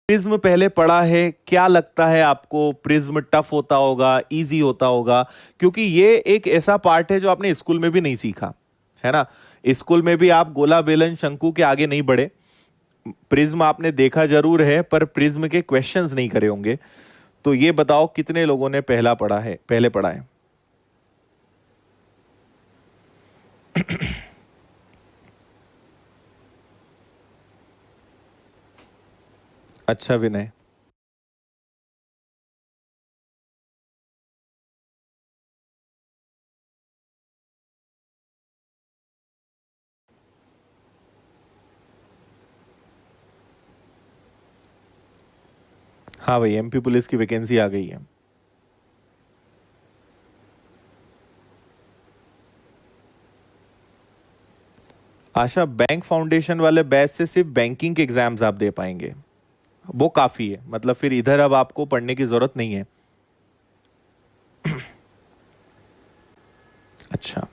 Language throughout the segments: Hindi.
प्रिज्म पहले पढ़ा है, क्या लगता है आपको? प्रिज्म टफ होता होगा, इजी होता होगा? क्योंकि ये एक ऐसा पार्ट है जो आपने स्कूल में भी नहीं सीखा है ना। स्कूल में भी आप गोला बेलन शंकु के आगे नहीं बढ़े। प्रिज्म आपने देखा जरूर है, पर प्रिज्म के क्वेश्चंस नहीं करे होंगे। तो ये बताओ कितने लोगों ने पहले पढ़ा है? अच्छा विनय, हाँ भाई, एमपी पुलिस की वैकेंसी आ गई है। आशा, बैंक फाउंडेशन वाले बैच से सिर्फ बैंकिंग के एग्जाम्स आप दे पाएंगे, वो काफी है। मतलब फिर इधर अब आपको पढ़ने की जरूरत नहीं है। अच्छा,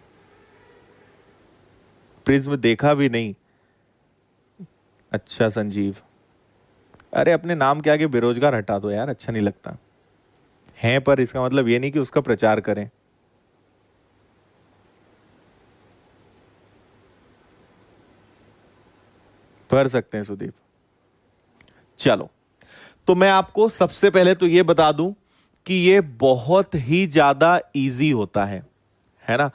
प्रिज्म देखा भी नहीं? अच्छा संजीव, अरे अपने नाम के आगे बेरोजगार हटा दो यार, अच्छा नहीं लगता है। पर इसका मतलब ये नहीं कि उसका प्रचार करें। भर सकते हैं सुदीप। चलो, तो मैं आपको सबसे पहले तो ये बता दूं कि ये बहुत ही ज्यादा इजी होता है ना।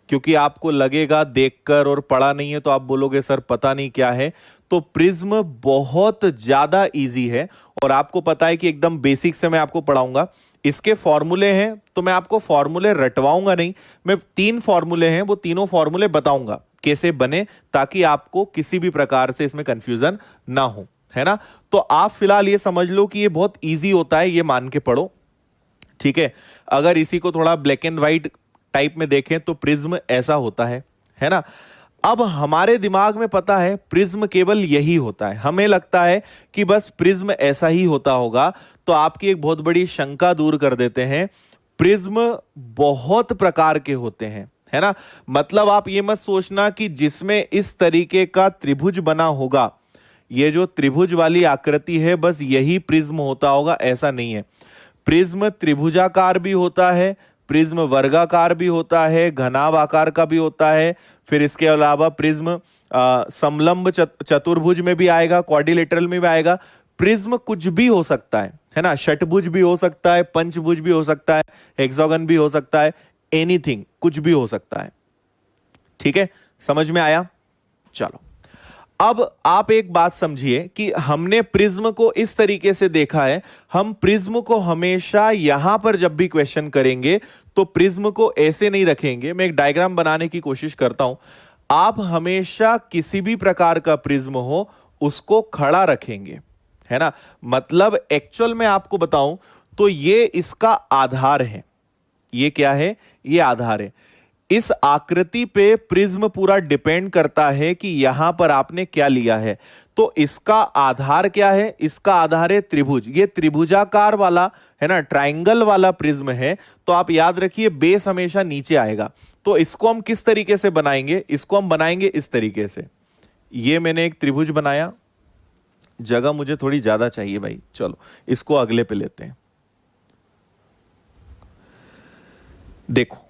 क्योंकि आपको लगेगा देखकर और पढ़ा नहीं है तो आप बोलोगे सर पता नहीं क्या है। तो प्रिज्म बहुत ज्यादा इजी है, और आपको पता है कि एकदम बेसिक से मैं आपको पढ़ाऊंगा। इसके फॉर्मूले हैं तो मैं आपको फॉर्मूले रटवाऊंगा नहीं, मैं 3 फॉर्मूले हैं वो तीनों फॉर्मूले बताऊंगा कैसे बने, ताकि आपको किसी भी प्रकार से इसमें कंफ्यूजन ना हो, है ना। तो आप फिलहाल ये समझ लो कि ये बहुत इजी होता है, ये मान के पढ़ो, ठीक है। अगर इसी को थोड़ा ब्लैक एंड व्हाइट टाइप में देखें तो प्रिज्म ऐसा होता है ना। अब हमारे दिमाग में पता है प्रिज्म केवल यही होता है, हमें लगता है कि बस प्रिज्म ऐसा ही होता होगा। तो आपकी एक बहुत बड़ी शंका दूर कर देते हैं, प्रिज्म बहुत प्रकार के होते हैं, है ना। मतलब आप ये मत सोचना कि जिसमें इस तरीके का त्रिभुज बना होगा, ये जो त्रिभुज वाली आकृति है बस यही प्रिज्म होता होगा, ऐसा नहीं है। प्रिज्म त्रिभुजाकार भी होता है, प्रिज्म वर्गाकार भी होता है, घनाभ आकार का भी होता है। फिर इसके अलावा प्रिज्म समलंब चतुर्भुज में भी आएगा, क्वाड्रिलेटरल में भी आएगा। प्रिज्म कुछ भी हो सकता है ना। षटभुज भी हो सकता है, पंचभुज भी हो सकता है, हेक्सागन भी हो सकता है, एनीथिंग, कुछ भी हो सकता है, ठीक है। समझ में आया? चलो, अब आप एक बात समझिए कि हमने प्रिज्म को इस तरीके से देखा है। हम प्रिज्म को हमेशा यहां पर जब भी क्वेश्चन करेंगे तो प्रिज्म को ऐसे नहीं रखेंगे। मैं एक डायग्राम बनाने की कोशिश करता हूं। आप हमेशा किसी भी प्रकार का प्रिज्म हो उसको खड़ा रखेंगे, है ना। मतलब एक्चुअल में आपको बताऊं तो ये इसका आधार है। ये क्या है? ये आधार है। इस आकृति पे प्रिज्म पूरा डिपेंड करता है कि यहां पर आपने क्या लिया है। तो इसका आधार क्या है? इसका आधार है त्रिभुज। ये त्रिभुजाकार वाला है ना, ट्रायंगल वाला प्रिज्म है। तो आप याद रखिए बेस हमेशा नीचे आएगा। तो इसको हम किस तरीके से बनाएंगे? इसको हम बनाएंगे इस तरीके से। ये मैंने एक त्रिभुज बनाया, जगह मुझे थोड़ी ज्यादा चाहिए भाई, चलो इसको अगले पे लेते हैं। देखो,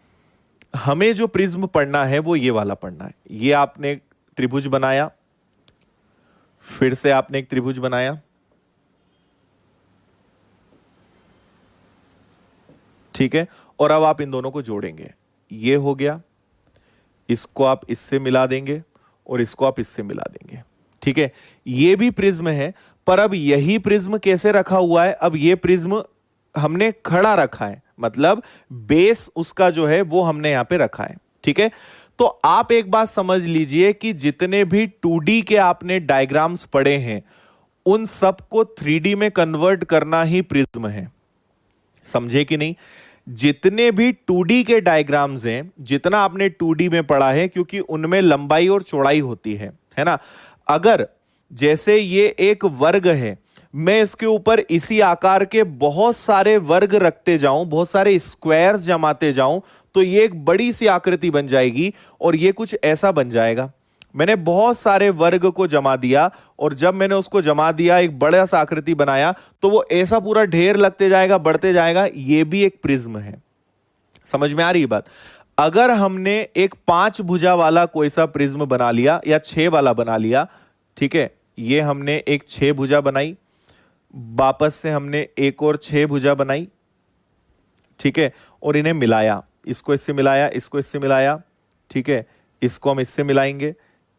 हमें जो प्रिज्म पढ़ना है वो ये वाला पढ़ना है। ये आपने एक त्रिभुज बनाया, फिर से आपने एक त्रिभुज बनाया, ठीक है। और अब आप इन दोनों को जोड़ेंगे, ये हो गया। इसको आप इससे मिला देंगे और इसको आप इससे मिला देंगे, ठीक है। ये भी प्रिज्म है, पर अब यही प्रिज्म कैसे रखा हुआ है? अब ये प्रिज्म हमने खड़ा रखा है, मतलब बेस उसका जो है वो हमने यहां पे रखा है, ठीक है। तो आप एक बात समझ लीजिए कि जितने भी 2D के आपने डायग्राम्स पढ़े हैं उन सबको 3D में कन्वर्ट करना ही प्रिज्म है, समझे कि नहीं। जितने भी 2D के डायग्राम्स हैं, जितना आपने 2D में पढ़ा है, क्योंकि उनमें लंबाई और चौड़ाई होती है ना। अगर जैसे ये एक वर्ग है, मैं इसके ऊपर इसी आकार के बहुत सारे वर्ग रखते जाऊं, बहुत सारे स्क्वायर्स जमाते जाऊं, तो ये एक बड़ी सी आकृति बन जाएगी और ये कुछ ऐसा बन जाएगा। मैंने बहुत सारे वर्ग को जमा दिया, और जब मैंने उसको जमा दिया, एक बड़ा सा आकृति बनाया, तो वो ऐसा पूरा ढेर लगते जाएगा, बढ़ते जाएगा। ये भी एक प्रिज्म है। समझ में आ रही है बात? अगर हमने एक 5 भुजा वाला कोई सा प्रिज्म बना लिया या 6 वाला बना लिया, ठीक है, ये हमने एक 6 भुजा बनाई, वापस से हमने एक और 6 भुजा बनाई, ठीक है, और इन्हें मिलाया, इसको इससे मिलाया, इसको इससे मिलाया, ठीक है, इसको हम इससे मिलाएंगे,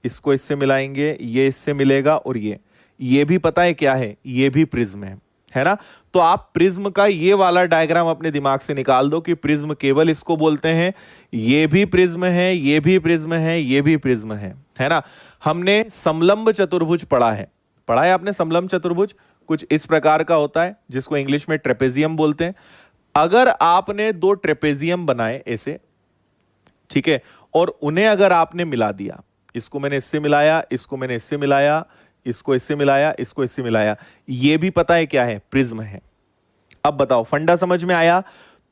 इसको इससे मिलाएंगे, ये इससे मिलेगा, और ये भी पता है क्या है, ये भी प्रिज्म है ना। तो आप प्रिज्म का ये वाला डायग्राम अपने दिमाग से निकाल दो कि प्रिज्म केवल इसको बोलते हैं, ये भी प्रिज्म है, ये भी प्रिज्म है, ये भी प्रिज्म है ना। हमने समलंब चतुर्भुज पढ़ा है आपने। समलंब चतुर्भुज कुछ इस प्रकार का होता है, जिसको इंग्लिश में ट्रेपेजियम बोलते हैं। अगर आपने 2 ट्रेपेजियम बनाए ऐसे, ठीक है, और उन्हें अगर आपने मिला दिया, इसको मैंने इससे मिलाया, इसको मैंने इससे मिलाया, इसको इससे मिलाया, इसको इससे मिलाया, ये भी पता है क्या है, प्रिज्म है। अब बताओ, फंडा समझ में आया?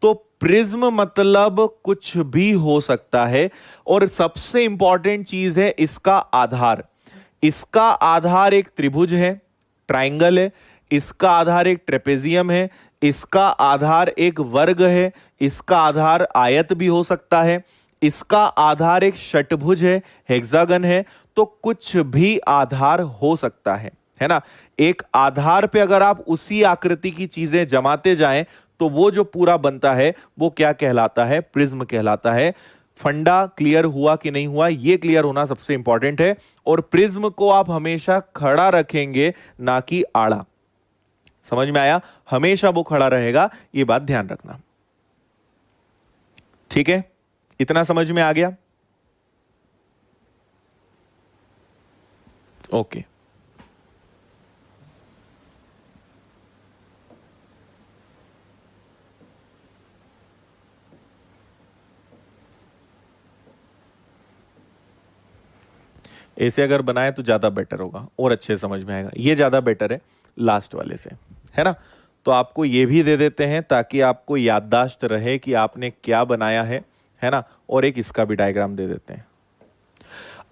तो प्रिज्म मतलब कुछ भी हो सकता है, और सबसे इंपॉर्टेंट चीज है इसका आधार। इसका आधार एक त्रिभुज है, ट्राइंगल है, इसका आधार एक ट्रेपेजियम है, इसका आधार एक वर्ग है, इसका आधार आयत भी हो सकता है, इसका आधार एक षटभुज है, हेक्सागन है। तो कुछ भी आधार हो सकता है ना। एक आधार पे अगर आप उसी आकृति की चीजें जमाते जाएं, तो वो जो पूरा बनता है वो क्या कहलाता है, प्रिज्म कहलाता है। फंडा क्लियर हुआ कि नहीं हुआ, ये क्लियर होना सबसे इंपॉर्टेंट है। और प्रिज्म को आप हमेशा खड़ा रखेंगे, ना कि आड़ा। समझ में आया? हमेशा वो खड़ा रहेगा, ये बात ध्यान रखना, ठीक है। इतना समझ में आ गया? ओके। ऐसे अगर बनाए तो ज्यादा बेटर होगा और अच्छे समझ में आएगा। ये ज्यादा बेटर है लास्ट वाले से, है ना। तो आपको ये भी दे देते हैं ताकि आपको याददाश्त रहे कि आपने क्या बनाया है ना। और एक इसका भी डायग्राम दे देते हैं।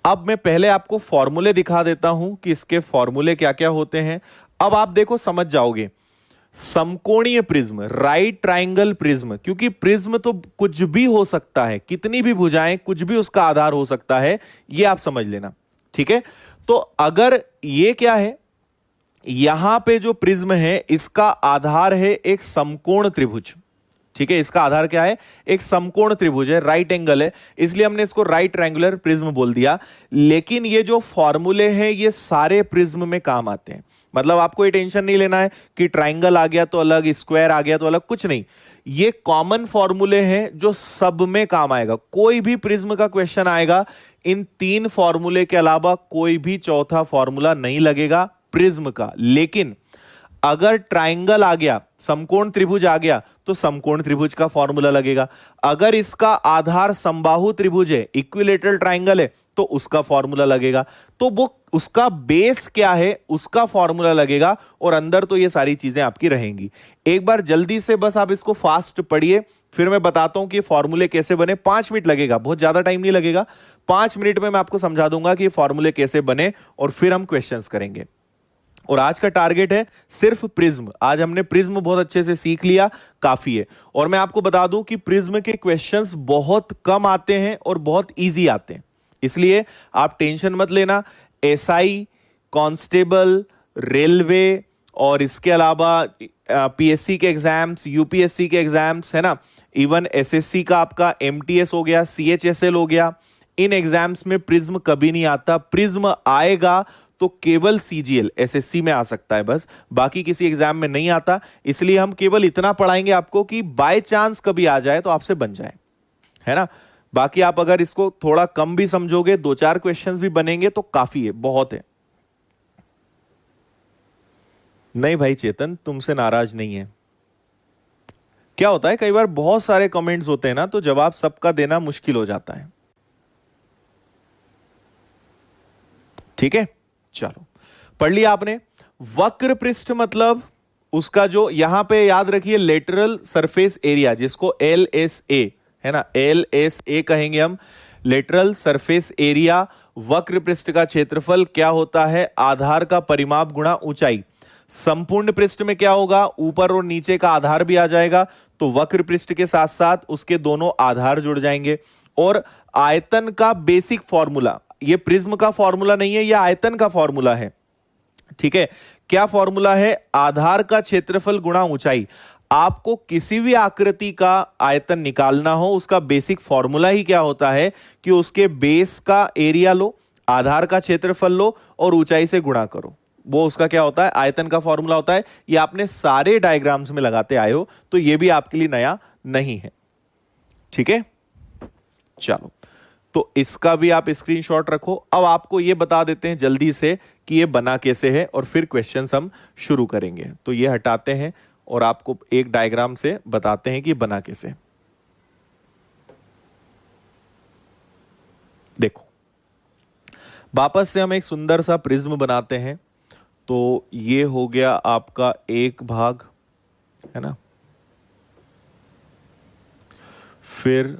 अब मैं पहले आपको फॉर्मूले दिखा देता हूं कि इसके फॉर्मूले क्या क्या होते हैं। अब आप देखो, समझ जाओगे। समकोणीय प्रिज्म, राइट ट्राइंगल प्रिज्म, क्योंकि प्रिज्म तो कुछ भी हो सकता है, कितनी भी भुजाएं, कुछ भी उसका आधार हो सकता है, ये आप समझ लेना, ठीक है। तो अगर ये क्या है, यहां पे जो प्रिज्म है इसका आधार है एक समकोण त्रिभुज, ठीक है। इसका आधार क्या है, एक समकोण त्रिभुज है, राइट एंगल है, इसलिए हमने इसको राइट ट्रायंगुलर प्रिज्म बोल दिया। लेकिन ये जो फॉर्मूले हैं ये सारे प्रिज्म में काम आते हैं। मतलब आपको ये टेंशन नहीं लेना है कि ट्राइंगल आ गया तो अलग, स्क्वायर आ गया तो अलग, कुछ नहीं। ये कॉमन फॉर्मूले हैं जो सब में काम आएगा। कोई भी प्रिज्म का क्वेश्चन आएगा, इन 3 फॉर्मूले के अलावा कोई भी चौथा फॉर्मूला नहीं लगेगा प्रिज्म का। लेकिन अगर ट्राइंगल आ गया, समकोण त्रिभुज आ गया, तो समकोण त्रिभुज का फॉर्मूला लगेगा। अगर इसका आधार समबाहु त्रिभुज है, इक्विलेटरल ट्राइंगल है, तो उसका फॉर्मूला लगेगा। तो वो उसका बेस क्या है उसका फॉर्मूला लगेगा, और अंदर तो ये सारी चीजें आपकी रहेंगी। एक बार जल्दी से बस आप इसको फास्ट पढ़िए, फिर मैं बताता हूं कि फॉर्मूले कैसे बने। 5 मिनट लगेगा, बहुत ज्यादा टाइम नहीं लगेगा। 5 मिनट में मैं आपको समझा दूंगा कि फॉर्मूले कैसे बने, और फिर हम क्वेश्चंस करेंगे। और आज का टारगेट है सिर्फ प्रिज्म। आज हमने प्रिज्म बहुत अच्छे से सीख लिया, काफी है। और मैं आपको बता दूं कि प्रिज्म के क्वेश्चंस बहुत कम आते हैं और बहुत इजी आते हैं, इसलिए आप टेंशन मत लेना। एसआई, कांस्टेबल, रेलवे, और इसके अलावा पीएससी के एग्जाम्स, यूपीएससी के एग्जाम्स, है ना, इवन एसएससी का आपका एमटीएस हो गया, सीएचएसएल हो गया, इन एग्जाम्स में प्रिज्म कभी नहीं आता। प्रिज्म आएगा तो केवल सीजीएल, एसएससी में आ सकता है बस, बाकी किसी एग्जाम में नहीं आता। इसलिए हम केवल इतना पढ़ाएंगे आपको कि बाय चांस कभी आ जाए तो आपसे बन जाए, है ना। बाकी आप अगर इसको थोड़ा कम भी समझोगे, 2-4 क्वेश्चंस भी बनेंगे तो काफी है, बहुत है। नहीं भाई चेतन, तुमसे नाराज नहीं है। क्या होता है, कई बार बहुत सारे कमेंट्स होते हैं ना, तो जवाब सबका देना मुश्किल हो जाता है। ठीक है, चलो पढ़ लिया आपने। वक्र पृष्ठ मतलब उसका जो यहां पे याद रखिए लेटरल सरफेस एरिया, जिसको LSA है ना, LSA कहेंगे हम, लेटरल सरफेस एरिया। वक्र पृष्ठ का क्षेत्रफल क्या होता है, आधार का परिमाप गुणा ऊंचाई। संपूर्ण पृष्ठ में क्या होगा, ऊपर और नीचे का आधार भी आ जाएगा, तो वक्र पृष्ठ के साथ साथ उसके दोनों आधार जुड़ जाएंगे। और आयतन का बेसिक फॉर्मूला, ये प्रिज्म का फॉर्मूला नहीं है, यह आयतन का फॉर्मूला है। ठीक है, क्या फॉर्मूला है, आधार का क्षेत्रफल गुणा ऊंचाई। आपको किसी भी आकृति का आयतन निकालना हो, उसका बेसिक फॉर्मूला ही क्या होता है कि उसके बेस का एरिया लो, आधार का क्षेत्रफल लो और ऊंचाई से गुणा करो। वो उसका क्या होता है, आयतन का फॉर्मूला होता है। ये आपने सारे डायग्राम्स में लगाते आए हो, तो ये भी आपके लिए नया नहीं है। ठीक है, चलो, तो इसका भी आप स्क्रीनशॉट रखो। अब आपको ये बता देते हैं जल्दी से कि ये बना कैसे है, और फिर क्वेश्चंस हम शुरू करेंगे। तो ये हटाते हैं और आपको एक डायग्राम से बताते हैं कि बना कैसे। देखो, वापस से हम एक सुंदर सा प्रिज्म बनाते हैं। तो ये हो गया आपका एक भाग, है ना। फिर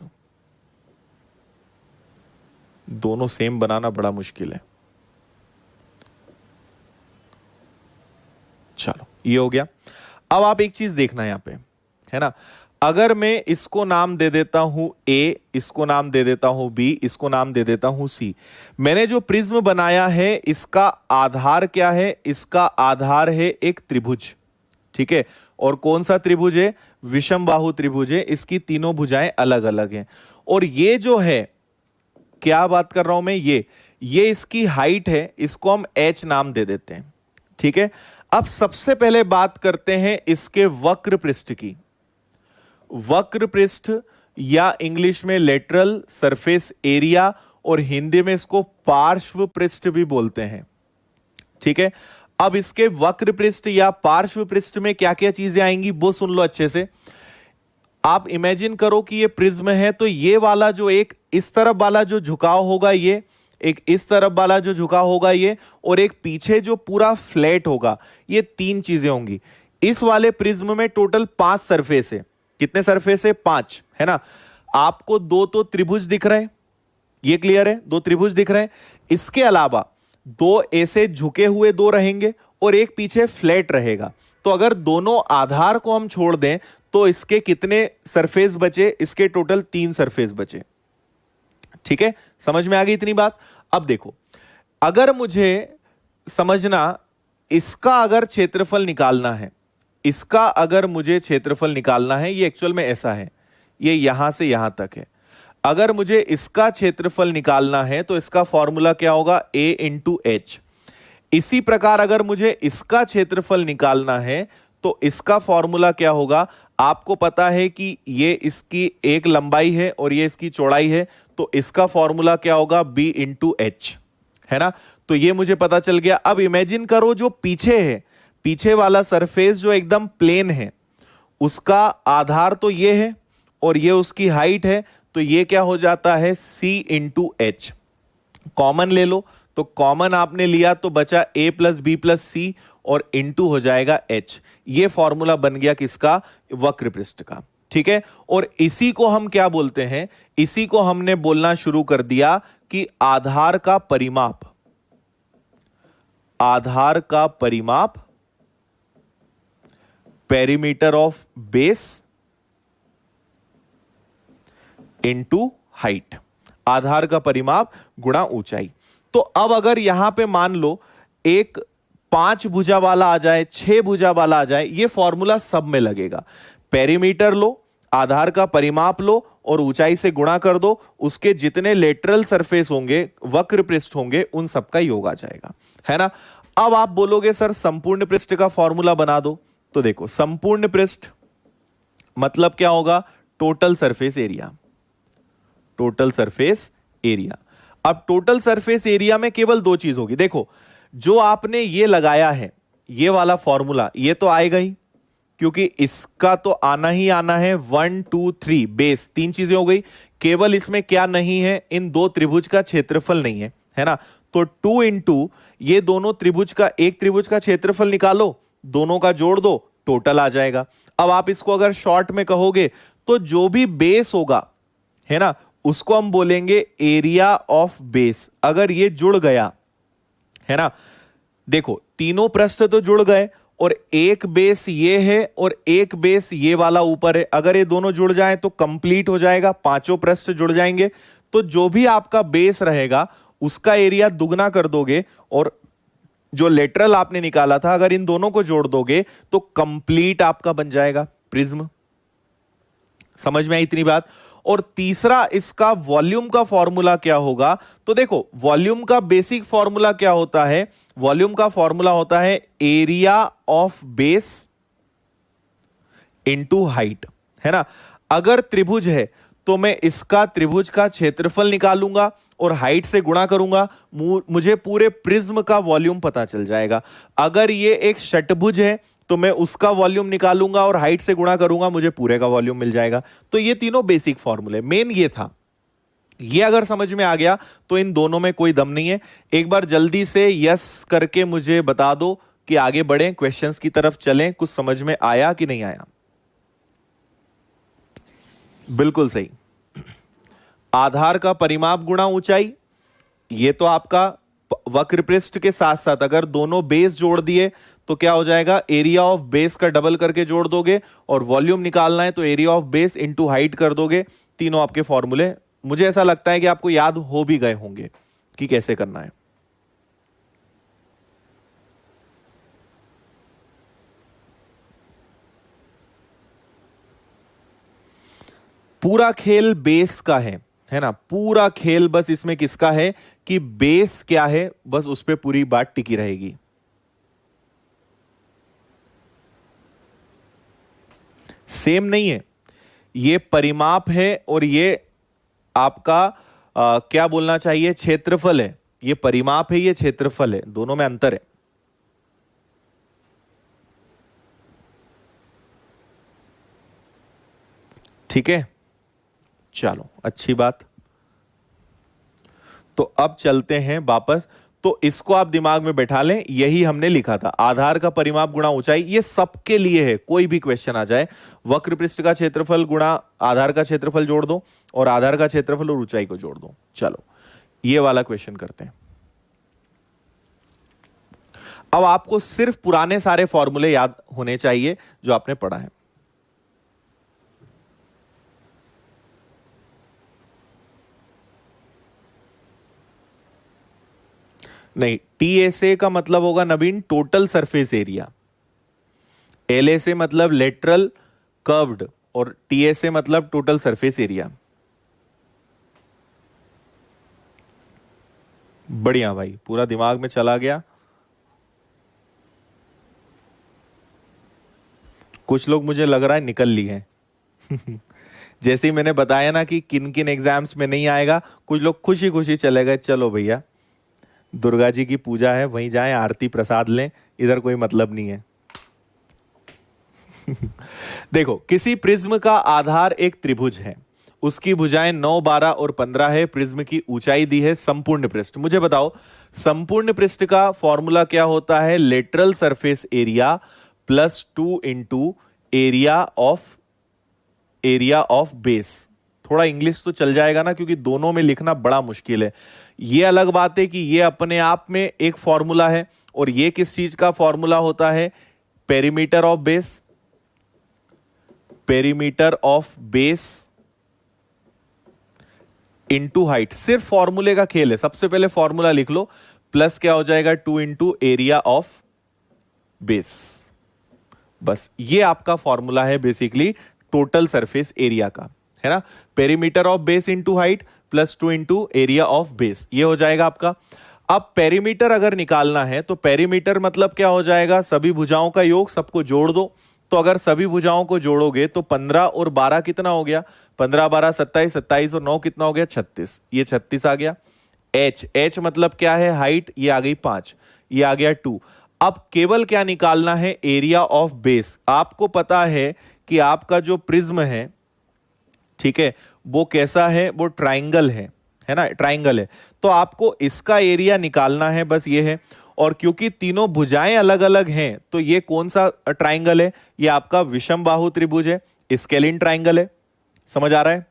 दोनों सेम बनाना बड़ा मुश्किल है। चलो, ये हो गया। अब आप एक चीज देखना यहां पे, है ना। अगर मैं इसको नाम दे देता हूं ए, इसको नाम दे देता हूं बी, इसको नाम दे देता हूं सी। मैंने जो प्रिज्म बनाया है, इसका आधार क्या है, इसका आधार है एक त्रिभुज। ठीक है, और कौन सा त्रिभुज है, विषम बाहु त्रिभुज है। इसकी तीनों भुजाएं अलग अलग हैं। और ये जो है, क्या बात कर रहा हूं मैं, ये इसकी हाइट है, इसको हम h नाम दे देते हैं। ठीक है, अब सबसे पहले बात करते हैं इसके वक्र पृष्ठ की। वक्र पृष्ठ या इंग्लिश में लेटरल सरफेस एरिया, और हिंदी में इसको पार्श्व पृष्ठ भी बोलते हैं। ठीक है, अब इसके वक्र पृष्ठ या पार्श्व पृष्ठ में क्या क्या चीजें आएंगी वो सुन लो अच्छे से। आप इमेजिन करो कि ये प्रिज्म है, तो ये वाला जो एक इस तरफ वाला जो झुकाव होगा, ये एक इस तरफ वाला जो झुकाव होगा ये, और एक पीछे जो पूरा फ्लैट होगा, ये तीन चीजें होंगी। इस वाले प्रिज्म में टोटल 5 सरफेस है। कितने सरफेस है, 5, है ना। आपको 2 तो त्रिभुज दिख रहे हैं, ये क्लियर है, 2 त्रिभुज दिख रहे हैं। इसके अलावा 2 ऐसे झुके हुए 2 रहेंगे और एक पीछे फ्लैट रहेगा। तो अगर दोनों आधार को हम छोड़ दें तो इसके कितने सरफेस बचे, इसके टोटल 3 सरफेस बचे। ठीक है, समझ में आ गई इतनी बात। अब देखो, अगर मुझे समझना, इसका अगर क्षेत्रफल निकालना है, इसका अगर मुझे क्षेत्रफल निकालना है, ये एक्चुअल में ऐसा है, ये यहां से यहां तक है। अगर मुझे इसका क्षेत्रफल निकालना है तो इसका फॉर्मूला क्या होगा, a इंटू एच। इसी प्रकार अगर मुझे इसका क्षेत्रफल निकालना है तो इसका फॉर्मूला क्या होगा, आपको पता है कि ये इसकी एक लंबाई है और ये इसकी चौड़ाई है, तो इसका फॉर्मूला क्या होगा, b इंटू एच, है ना। तो ये मुझे पता चल गया। अब इमेजिन करो जो पीछे है, पीछे वाला सरफेस जो एकदम प्लेन है, उसका आधार तो ये है और ये उसकी हाइट है, तो ये क्या हो जाता है, c इंटू एच। कॉमन ले लो, तो कॉमन आपने लिया तो बचा a प्लस बी प्लस सी और इंटू हो जाएगा h। ये फॉर्मूला बन गया किसका, वक्र पृष्ठ का। ठीक है, और इसी को हम क्या बोलते हैं, इसी को हमने बोलना शुरू कर दिया कि आधार का परिमाप। आधार का परिमाप, perimeter of base into height. आधार का परिमाप गुणा ऊंचाई। तो अब अगर यहां पे मान लो एक 5 भुजा वाला आ जाए, 6 भुजा वाला आ जाए, ये फॉर्मूला सब में लगेगा। पेरीमीटर लो, आधार का परिमाप लो और ऊंचाई से गुणा कर दो, उसके जितने लेटरल सरफेस होंगे, वक्र पृष्ठ होंगे, उन सबका योग आ जाएगा, है ना। अब आप बोलोगे सर संपूर्ण पृष्ठ का फॉर्मूला बना दो। तो देखो, संपूर्ण पृष्ठ मतलब क्या होगा, total surface area. Total surface area. अब टोटल सरफेस एरिया में केवल 2 चीज होगी। देखो, जो आपने ये लगाया है, ये वाला फॉर्मूला, ये तो आएगा ही, क्योंकि इसका तो आना ही आना है। 1 2 3 बेस, 3 चीजें हो गई। केवल इसमें क्या नहीं है, इन 2 त्रिभुज का क्षेत्रफल नहीं है, है ना। तो 2 इंटू ये दोनों त्रिभुज का, एक त्रिभुज का क्षेत्रफल निकालो, दोनों का जोड़ दो, टोटल आ जाएगा। अब आप इसको अगर शॉर्ट में कहोगे तो जो भी बेस होगा, है ना, उसको हम बोलेंगे एरिया ऑफ बेस। अगर ये जुड़ गया है ना, देखो तीनों पृष्ठ तो जुड़ गए और एक बेस ये है और एक बेस ये वाला ऊपर है, अगर ये दोनों जुड़ जाएं तो कंप्लीट हो जाएगा, पांचों पृष्ठ जुड़ जाएंगे। तो जो भी आपका बेस रहेगा उसका एरिया दुगना कर दोगे और जो लेटरल आपने निकाला था अगर इन दोनों को जोड़ दोगे तो कंप्लीट आपका बन जाएगा प्रिज्म। समझ में आई इतनी बात। और तीसरा इसका वॉल्यूम का फॉर्मूला क्या होगा, तो देखो वॉल्यूम का बेसिक फॉर्मूला क्या होता है, वॉल्यूम का फॉर्मूला होता है area of base into height, है ना। अगर त्रिभुज है तो मैं इसका त्रिभुज का क्षेत्रफल निकालूंगा और हाइट से गुणा करूंगा, मुझे पूरे प्रिज्म का वॉल्यूम पता चल जाएगा। अगर ये एक षटभुज है तो मैं उसका वॉल्यूम निकालूंगा और हाइट से गुणा करूंगा, मुझे पूरे का वॉल्यूम मिल जाएगा। तो ये तीनों बेसिक फॉर्मूले, मेन ये था। ये अगर समझ में आ गया तो इन दोनों में कोई दम नहीं है। एक बार जल्दी से यस करके मुझे बता दो कि आगे बढ़ें, क्वेश्चंस की तरफ चलें। कुछ समझ में आया कि नहीं आया? बिल्कुल सही। आधार का परिमाप गुणा ऊंचाई, ये तो आपका वक्र पृष्ठ के साथ साथ अगर दोनों बेस जोड़ दिए तो क्या हो जाएगा, एरिया ऑफ बेस का डबल करके जोड़ दोगे और वॉल्यूम निकालना है तो area of base into height कर दोगे। तीनों आपके फॉर्मूले मुझे ऐसा लगता है कि आपको याद हो भी गए होंगे कि कैसे करना है। पूरा खेल बेस का है ना, पूरा खेल बस इसमें किसका है कि बेस क्या है, बस उस पर पूरी बात टिकी रहेगी। सेम नहीं है, ये परिमाप है और ये आपका क्या बोलना चाहिए, क्षेत्रफल है। ये परिमाप है, ये क्षेत्रफल है, दोनों में अंतर है। ठीक है, चलो अच्छी बात। तो अब चलते हैं वापस। तो इसको आप दिमाग में बैठा लें, यही हमने लिखा था, आधार का परिमाप गुणा ऊंचाई। ये सबके लिए है, कोई भी क्वेश्चन आ जाए, वक्र पृष्ठ का क्षेत्रफल गुणा आधार का क्षेत्रफल जोड़ दो और आधार का क्षेत्रफल और ऊंचाई को जोड़ दो। चलो ये वाला क्वेश्चन करते हैं। अब आपको सिर्फ पुराने सारे फॉर्मूले याद होने चाहिए जो आपने पढ़ा है। नहीं, टीएसए का मतलब होगा नवीन टोटल सरफेस एरिया, एलएसए मतलब लेटरल कर्व्ड और टीएसए मतलब टोटल सरफेस एरिया। बढ़िया भाई, पूरा दिमाग में चला गया। कुछ लोग मुझे लग रहा है निकल ली हैं जैसे ही मैंने बताया ना कि किन किन एग्जाम्स में नहीं आएगा, कुछ लोग खुशी खुशी चले गए, चलो भैया दुर्गा जी की पूजा है वहीं जाएं, आरती प्रसाद लें, इधर कोई मतलब नहीं है देखो, किसी प्रिज्म का आधार एक त्रिभुज है, उसकी भुजाएं 9, 12 और 15 है, प्रिज्म की ऊंचाई दी है संपूर्ण पृष्ठ। मुझे बताओ संपूर्ण पृष्ठ का फॉर्मूला क्या होता है, lateral surface area plus 2 into area of base. थोड़ा इंग्लिश तो चल जाएगा ना, क्योंकि दोनों में लिखना बड़ा मुश्किल है। ये अलग बात है कि ये अपने आप में एक फॉर्मूला है और ये किस चीज का फॉर्मूला होता है, perimeter of base, perimeter of base into height. सिर्फ फॉर्मूले का खेल है। सबसे पहले फॉर्मूला लिख लो, प्लस क्या हो जाएगा 2 इंटू एरिया ऑफ बेस। बस ये आपका फॉर्मूला है बेसिकली टोटल सरफेस एरिया का, है ना। Perimeter of base into height plus 2 into area of base, ये हो जाएगा आपका। अब पेरीमीटर अगर निकालना है तो पेरीमीटर मतलब क्या हो जाएगा, सभी भुजाओं का योग, सबको जोड़ दो। तो अगर सभी भुजाओं को जोड़ोगे तो 15 और 12 कितना हो गया, 15 12 27, 27 और 9 कितना हो गया 36, ये 36 आ गया। एच मतलब क्या है, हाइट, ये आ गई 5, ये आ गया 2। अब केवल क्या निकालना है, एरिया ऑफ बेस। आपको पता है कि आपका जो प्रिज्म है, ठीक है, वो कैसा है, वो ट्राइंगल है ना, ट्राइंगल है। तो आपको इसका एरिया निकालना है, बस ये है। और क्योंकि तीनों भुजाएं अलग अलग हैं तो ये कौन सा ट्राइंगल है, ये आपका विषम बाहु त्रिभुज है, स्केलिन ट्राइंगल है। समझ आ रहा है?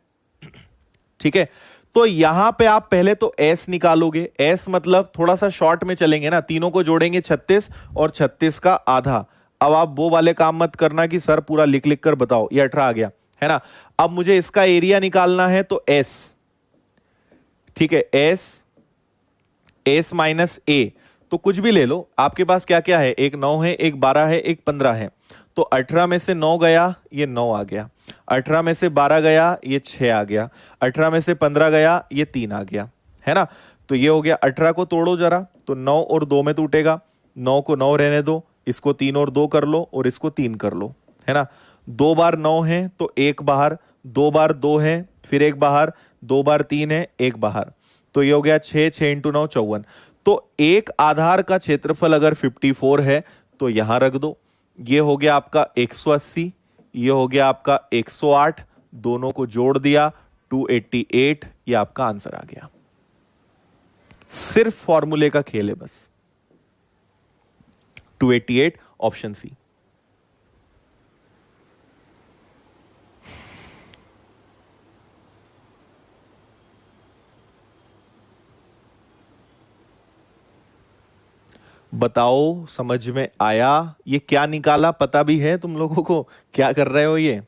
ठीक है, तो यहां पे आप पहले तो s निकालोगे। s मतलब थोड़ा सा शॉर्ट में चलेंगे ना, तीनों को जोड़ेंगे 36 और 36 का आधा। अब आप वो वाले काम मत करना कि सर पूरा लिख लिख कर बताओ, ये 18 आ गया है ना। अब मुझे इसका एरिया निकालना है तो s, ठीक है, s माइनस ए, तो कुछ भी ले लो। आपके पास क्या क्या है, एक 9 है, एक 12 है, एक 15 है। तो 18 में से 9 गया, ये 9 आ गया। 18 में से 12 गया, ये 6 आ गया। 18 में से 15 गया, ये 3 आ गया, है ना। तो ये हो गया। 18 को तोड़ो जरा, तो 9 और 2 में टूटेगा। 9 को 9 रहने दो, इसको 3 और 2 कर लो और इसको 3 कर लो, है ना। 2 बार 9 है तो एक बाहर, 2 बार 2 है फिर एक बाहर, 2 बार 3 है एक बाहर। तो ये हो गया 6, 6 इंटू 9 54। तो एक आधार का क्षेत्रफल अगर 54 है तो यहां रख दो। ये हो गया आपका 180, ये हो गया आपका 108, दोनों को जोड़ दिया 288, ये आपका आंसर आ गया। सिर्फ फॉर्मूले का खेल है बस। 288 ऑप्शन सी। बताओ समझ में आया? ये क्या निकाला पता भी है तुम लोगों को? क्या कर रहे हो ये?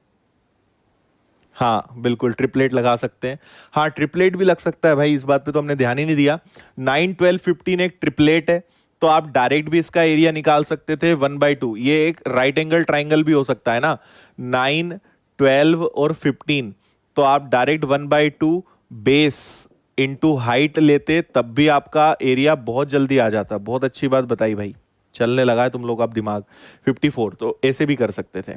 हाँ बिल्कुल, ट्रिपलेट लगा सकते हैं। हाँ ट्रिपलेट भी लग सकता है भाई, इस बात पे तो हमने ध्यान ही नहीं दिया। 9, 12, 15 एक ट्रिपलेट है, तो आप डायरेक्ट भी इसका एरिया निकाल सकते थे 1/2। ये एक राइट एंगल ट्राइंगल भी हो सकता है ना, 9, 12 और 15। तो आप डायरेक्ट 1/2 बेस इंटू हाइट लेते, तब भी आपका एरिया बहुत जल्दी आ जाता। बहुत अच्छी बात बताई भाई, चलने लगा है तुम लोग आप दिमाग। 54 तो ऐसे भी कर सकते थे।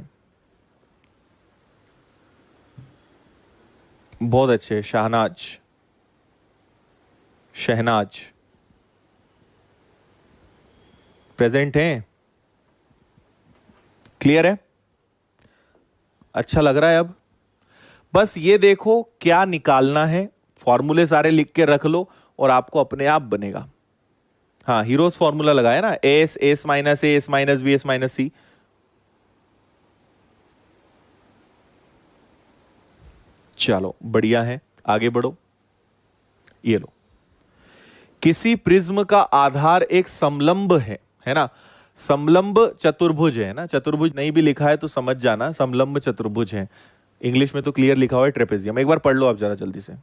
बहुत अच्छे। शहनाज, शहनाज प्रेजेंट हैं? क्लियर है? अच्छा लग रहा है अब? बस ये देखो क्या निकालना है, फॉर्मूले सारे लिख के रख लो और आपको अपने आप बनेगा। हाँ हीरोज फॉर्मूला लगाया ना, S minus A, S minus B, S minus C. चलो बढ़िया है, आगे बढ़ो। ये लो, किसी प्रिज्म का आधार एक समलंब है ना। समलंब चतुर्भुज है ना, चतुर्भुज नहीं भी लिखा है तो समझ जाना, समलंब चतुर्भुज है। इंग्लिश में तो क्लियर लिखा हुआ है ट्रेपेजियम। एक बार पढ़ लो आप जरा जल्दी से।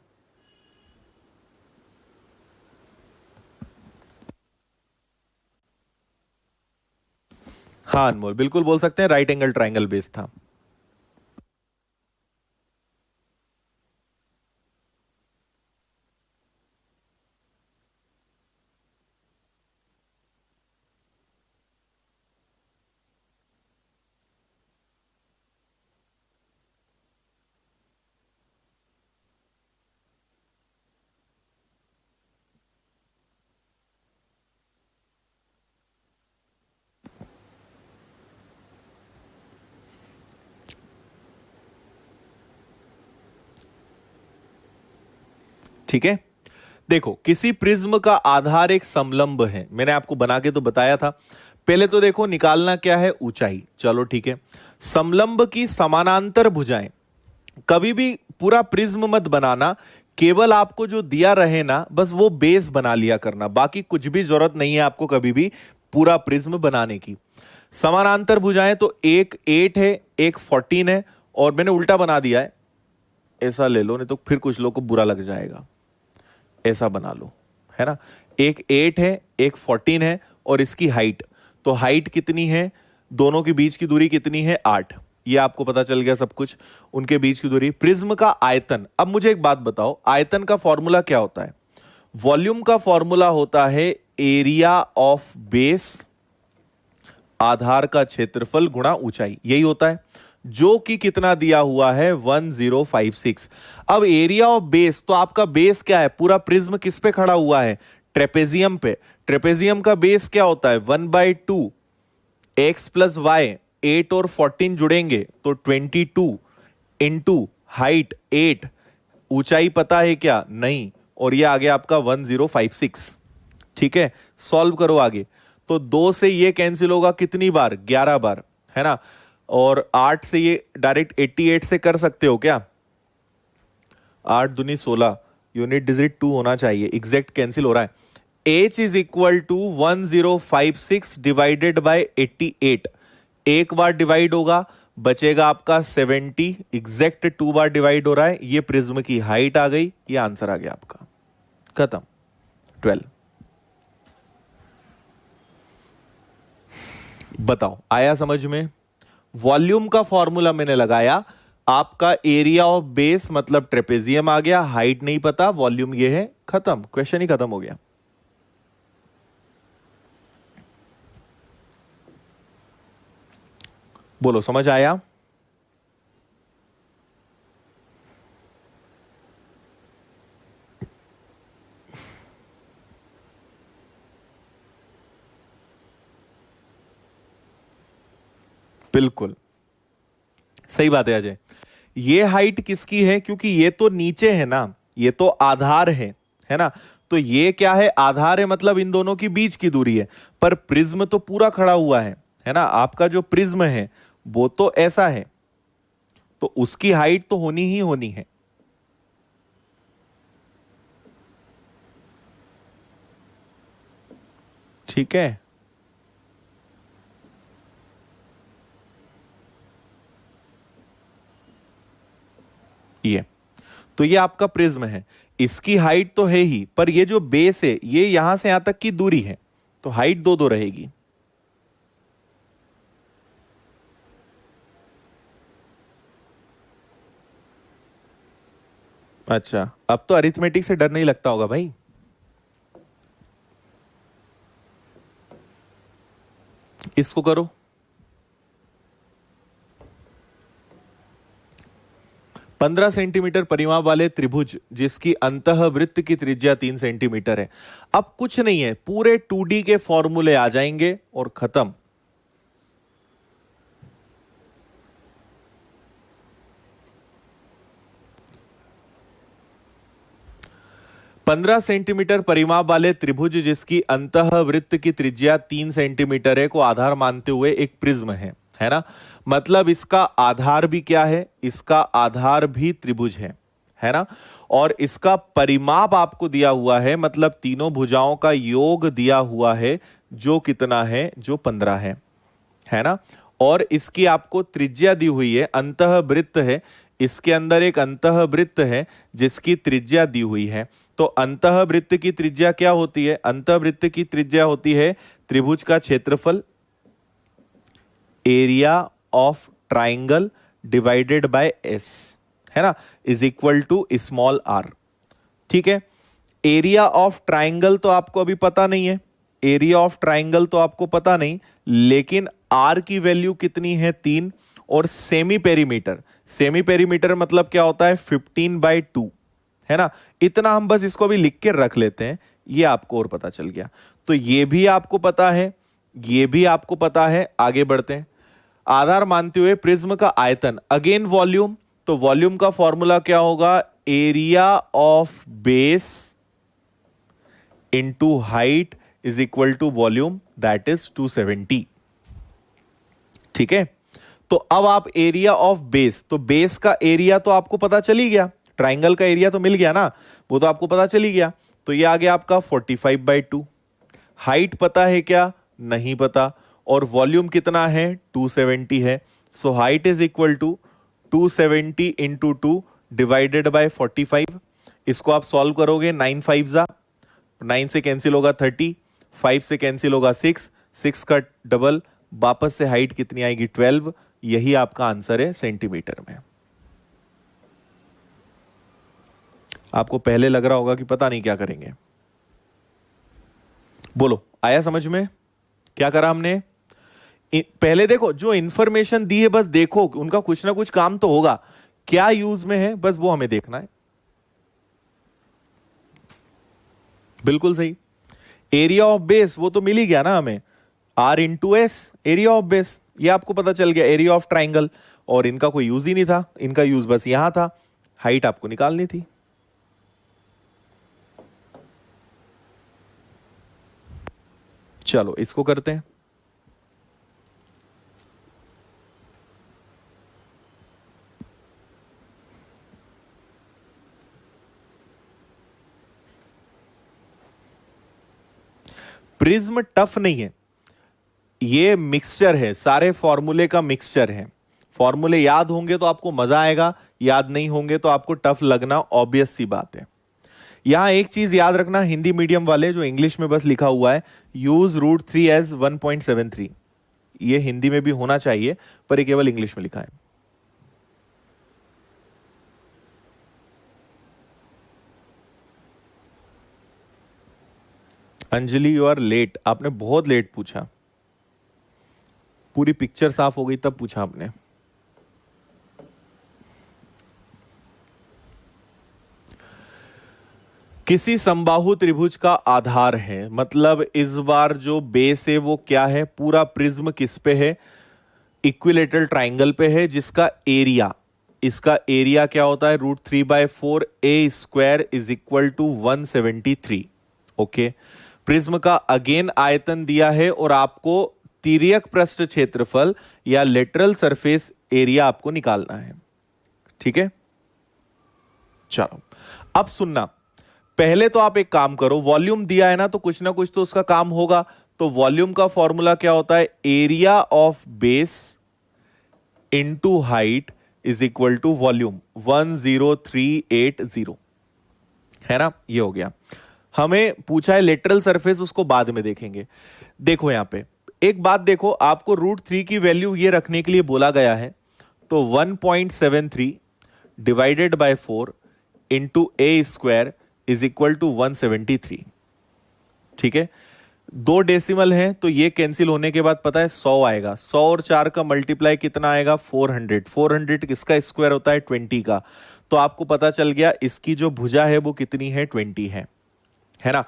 हाँ अनमोल बिल्कुल बोल सकते हैं, राइट एंगल ट्राइंगल बेस था। ठीक है, देखो किसी प्रिज्म का आधार एक समलंब है, मैंने आपको बना के तो बताया था। पहले तो देखो निकालना क्या है, ऊंचाई। चलो ठीक है, समलंब की समानांतर भुजाएं। कभी भी पूरा प्रिज्म मत बनाना, केवल आपको जो दिया रहे ना बस वो बेस बना लिया करना, बाकी कुछ भी जरूरत नहीं है आपको कभी भी पूरा प्रिज्म बनाने की। समानांतर भुजाएं तो एक 8 है, एक 14 है, और मैंने उल्टा बना दिया है, ऐसा ले लो नहीं तो फिर कुछ लोग को बुरा लग जाएगा। ऐसा बना लो, है ना। एक 8 है, एक 14 है, और इसकी हाइट, तो हाइट कितनी है, दोनों के बीच की दूरी कितनी है, 8। ये आपको पता चल गया सब कुछ, उनके बीच की दूरी। प्रिज्म का आयतन, अब मुझे एक बात बताओ, आयतन का फॉर्मूला क्या होता है? वॉल्यूम का फॉर्मूला होता है एरिया ऑफ बेस, आधार का क्षेत्रफल गुणा ऊंचाई, यही होता है, जो कि कितना दिया हुआ है 1056। अब एरिया ऑफ बेस, तो आपका बेस क्या है, पूरा प्रिज्म किस पे खड़ा हुआ है, ट्रेपेजियम पे। ट्रेपेजियम का बेस क्या होता है 1/2 एक्स प्लस वाई, 8 और 14 जुड़ेंगे तो 22 इंटू हाइट 8, ऊंचाई पता है क्या, नहीं, और ये आ गया आपका 1056। ठीक है, सॉल्व करो आगे। तो 2 से ये कैंसिल होगा कितनी बार, 11 बार, है ना। और 8 से ये डायरेक्ट 88 से कर सकते हो क्या? 8 दूनी 16, यूनिट डिजिट 2 होना चाहिए, एग्जैक्ट कैंसिल हो रहा है। h is equal to 1056 divided by 88, एक बार डिवाइड होगा, बचेगा आपका 70, एग्जैक्ट 2 बार डिवाइड हो रहा है, ये प्रिज्म की हाइट आ गई, ये आंसर आ गया आपका, खत्म। 12। बताओ आया समझ में? वॉल्यूम का फॉर्मूला मैंने लगाया, आपका एरिया ऑफ बेस मतलब ट्रेपेजियम आ गया, हाइट नहीं पता, वॉल्यूम ये है, खत्म, क्वेश्चन ही खत्म हो गया। बोलो समझ आया? बिल्कुल सही बात है अजय। ये हाइट किसकी है? क्योंकि ये तो नीचे है ना, ये तो आधार है ना, तो ये क्या है? आधार है, मतलब इन दोनों की बीच की दूरी है, पर प्रिज्म तो पूरा खड़ा हुआ है ना, आपका जो प्रिज्म है वो तो ऐसा है, तो उसकी हाइट तो होनी ही होनी है। ठीक है, ये तो ये आपका प्रिज्म है, इसकी हाइट तो है ही, पर ये जो बेस है ये यहां से यहां तक की दूरी है, तो हाइट दो दो रहेगी। अच्छा, अब तो अरिथमेटिक से डर नहीं लगता होगा भाई। इसको करो, 15 सेंटीमीटर परिमाप वाले त्रिभुज जिसकी अंतःवृत्त की त्रिज्या 3 सेंटीमीटर है। अब कुछ नहीं है, पूरे 2D के फॉर्मूले आ जाएंगे और खत्म। पंद्रह सेंटीमीटर परिमाप वाले त्रिभुज जिसकी अंतःवृत्त की त्रिज्या 3 सेंटीमीटर है को आधार मानते हुए एक प्रिज्म है ना, मतलब इसका आधार भी क्या है? इसका आधार भी त्रिभुज है ना, और इसका परिमाप आपको दिया हुआ है, मतलब तीनों भुजाओं का योग दिया हुआ है, जो कितना है? जो 15 है ना, और इसकी आपको त्रिज्या दी हुई है, अंतःवृत्त है, इसके अंदर एक अंतःवृत्त है जिसकी त्रिज्या दी हुई है। तो अंतःवृत्त की त्रिज्या क्या होती है? अंतःवृत्त की त्रिज्या होती है त्रिभुज का क्षेत्रफल, area of triangle divided by S, है ना, is equal to small R. ठीक है, एरिया ऑफ ट्राइंगल तो आपको अभी पता नहीं है, एरिया ऑफ ट्राइंगल तो आपको पता नहीं, लेकिन आर की वैल्यू कितनी है? 3। और सेमी पेरीमीटर, सेमी पेरीमीटर मतलब क्या होता है? 15/2, है ना, इतना हम बस इसको भी लिख के रख लेते हैं, ये आपको और पता चल गया। तो ये भी आपको पता है, ये भी आपको पता है। आगे बढ़ते हैं, आधार मानते हुए प्रिज्म का आयतन, अगेन वॉल्यूम, तो वॉल्यूम का फॉर्मूला क्या होगा? Area of base into height is equal to volume, that is 270। ठीक है, तो अब आप एरिया ऑफ बेस, तो बेस का एरिया तो आपको पता चली गया, ट्राइंगल का एरिया तो मिल गया ना, वो तो आपको पता चली गया, तो ये आ गया आपका 45/2। हाइट पता है क्या? नहीं पता, और वॉल्यूम कितना है? 270 है, so height is equal to 270 into 2 divided by 45। इसको आप सॉल्व करोगे, 9 5 जा, 9 से कैंसिल होगा 30, 5 से कैंसिल होगा 6, 6 का डबल, वापस से हाइट कितनी आएगी? 12। यही आपका आंसर है सेंटीमीटर में। आपको पहले लग रहा होगा कि पता नहीं क्या करेंगे, बोलो आया समझ में? क्या करा हमने? पहले देखो, जो इंफॉर्मेशन दी है बस देखो, उनका कुछ ना कुछ काम तो होगा, क्या यूज में है बस वो हमें देखना है। बिल्कुल सही, एरिया ऑफ बेस वो तो मिल ही गया ना हमें, R into S, area of base, ये आपको पता चल गया, एरिया ऑफ ट्राइंगल, और इनका कोई यूज ही नहीं था, इनका यूज बस यहां था, हाइट आपको निकालनी थी। चलो इसको करते हैं। प्रिज्म टफ नहीं है, ये मिक्सचर है, सारे फॉर्मूले का मिक्सचर है। फॉर्मूले याद होंगे तो आपको मजा आएगा, याद नहीं होंगे तो आपको टफ लगना ऑब्वियस सी बात है। यहां एक चीज याद रखना, हिंदी मीडियम वाले, जो इंग्लिश में बस लिखा हुआ है यूज √3 एज 1.73, ये हिंदी में भी होना चाहिए पर ये केवल इंग्लिश में लिखा है। अंजलि यू आर लेट, आपने बहुत लेट पूछा, पूरी पिक्चर साफ हो गई तब पूछा आपने। किसी समबाहु त्रिभुज का आधार है, मतलब इस बार जो बेस है वो क्या है, पूरा प्रिज्म किस पे है, इक्विलेटरल ट्राइंगल पे है, जिसका एरिया, इसका एरिया क्या होता है √3/4 a square is equal to 173। Okay, prism का अगेन आयतन दिया है और आपको तिर्यक पृष्ठ क्षेत्रफल या लेटरल सरफेस एरिया आपको निकालना है। ठीक है, चलो अब सुनना, पहले तो आप एक काम करो, वॉल्यूम दिया है ना तो कुछ ना कुछ तो उसका काम होगा। तो वॉल्यूम का फॉर्मूला क्या होता है, area of base into height is equal to volume 10380, है ना, ये हो गया। हमें पूछा है लेटरल सरफेस, उसको बाद में देखेंगे। देखो यहां पे एक बात देखो, आपको √3 की वैल्यू ये रखने के लिए बोला गया है, तो 1.73 divided by 4 into a square is equal to 173। ठीक है, 2 डेसिमल है तो ये कैंसिल होने के बाद पता है 100 आएगा, 100 और 4 का मल्टीप्लाई कितना आएगा 400, 400 किसका स्क्वायर होता है 20 का, तो आपको पता चल गया इसकी जो भुजा है वो कितनी है 20 है ना।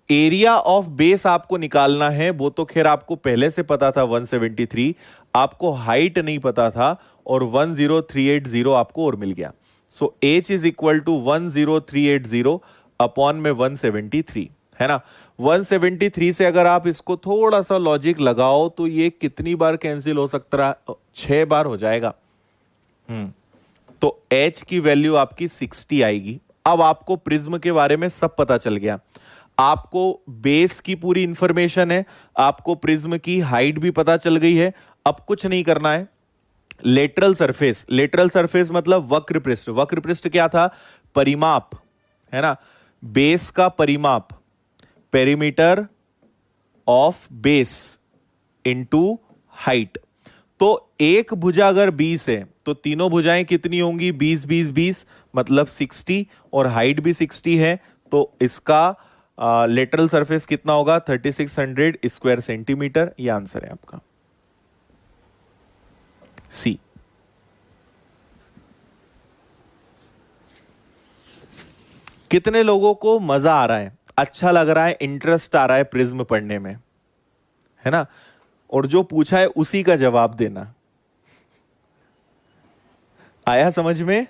एरिया ऑफ बेस आपको निकालना है, वो तो खैर आपको पहले से पता था 173, आपको हाइट नहीं पता था और 10380 आपको और मिल गया। So h is equal to 10380 upon में 173, है ना। 173 से अगर आप इसको थोड़ा सा लॉजिक लगाओ तो ये कितनी बार कैंसिल हो सकता है, 6 बार हो जाएगा। तो h की वैल्यू आपकी 60 आएगी। अब आपको प्रिज्म के बारे में सब पता चल गया, आपको बेस की पूरी इंफॉर्मेशन है, आपको प्रिज्म की हाइट भी पता चल गई है। अब कुछ नहीं करना है, लेटरल सरफेस, लेटरल सरफेस मतलब वक्र पृष्ठ, वक्र पृष्ठ क्या था, परिमाप, है ना, बेस का परिमाप, perimeter of base into height. तो एक भुजा अगर 20 है तो तीनों भुजाएं कितनी होंगी 20 20 20 मतलब 60, और हाइट भी 60 है, तो इसका लेटरल सरफेस कितना होगा 3600 स्क्वायर सेंटीमीटर। ये आंसर है आपका सी। कितने लोगों को मजा आ रहा है, अच्छा लग रहा है, इंटरेस्ट आ रहा है प्रिज्म पढ़ने में, है ना, और जो पूछा है उसी का जवाब देना। आया समझ में?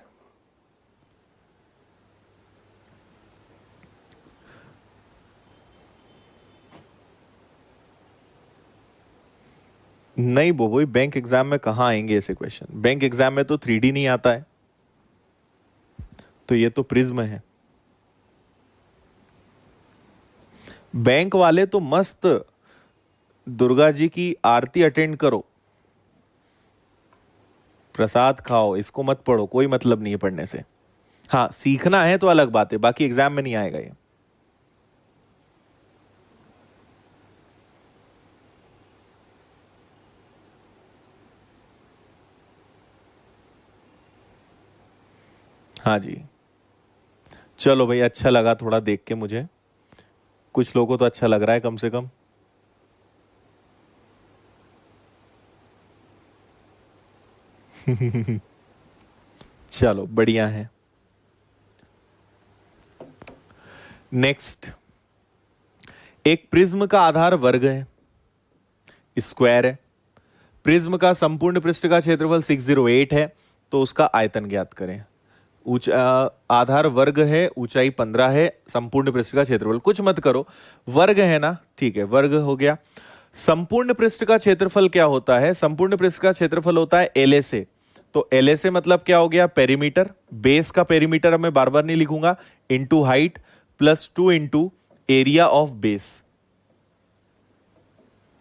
नहीं बोबोई, बैंक एग्जाम में कहां आएंगे ऐसे क्वेश्चन, बैंक एग्जाम में तो 3D नहीं आता है, तो ये तो प्रिज्म है। बैंक वाले तो मस्त दुर्गा जी की आरती अटेंड करो, प्रसाद खाओ, इसको मत पढ़ो, कोई मतलब नहीं है पढ़ने से। हाँ सीखना है तो अलग बात है, बाकी एग्जाम में नहीं आएगा ये। हाँ जी, चलो भाई, अच्छा लगा थोड़ा देख के मुझे, कुछ लोगों को तो अच्छा लग रहा है कम से कम। चलो बढ़िया है। नेक्स्ट, एक प्रिज्म का आधार वर्ग है, स्क्वायर है, प्रिज्म का संपूर्ण पृष्ठ का क्षेत्रफल 608 है, तो उसका आयतन ज्ञात करें। आधार वर्ग है, ऊंचाई 15 है, संपूर्ण पृष्ठ का क्षेत्रफल, कुछ मत करो, वर्ग है ना, ठीक है, वर्ग हो गया। संपूर्ण पृष्ठ का क्षेत्रफल क्या होता है, संपूर्ण पृष्ठ का क्षेत्रफल होता है LSA, तो LSA मतलब क्या हो गया, पेरीमीटर, बेस का पेरीमीटर अब मैं बार बार नहीं लिखूंगा, into height plus 2 into area of base,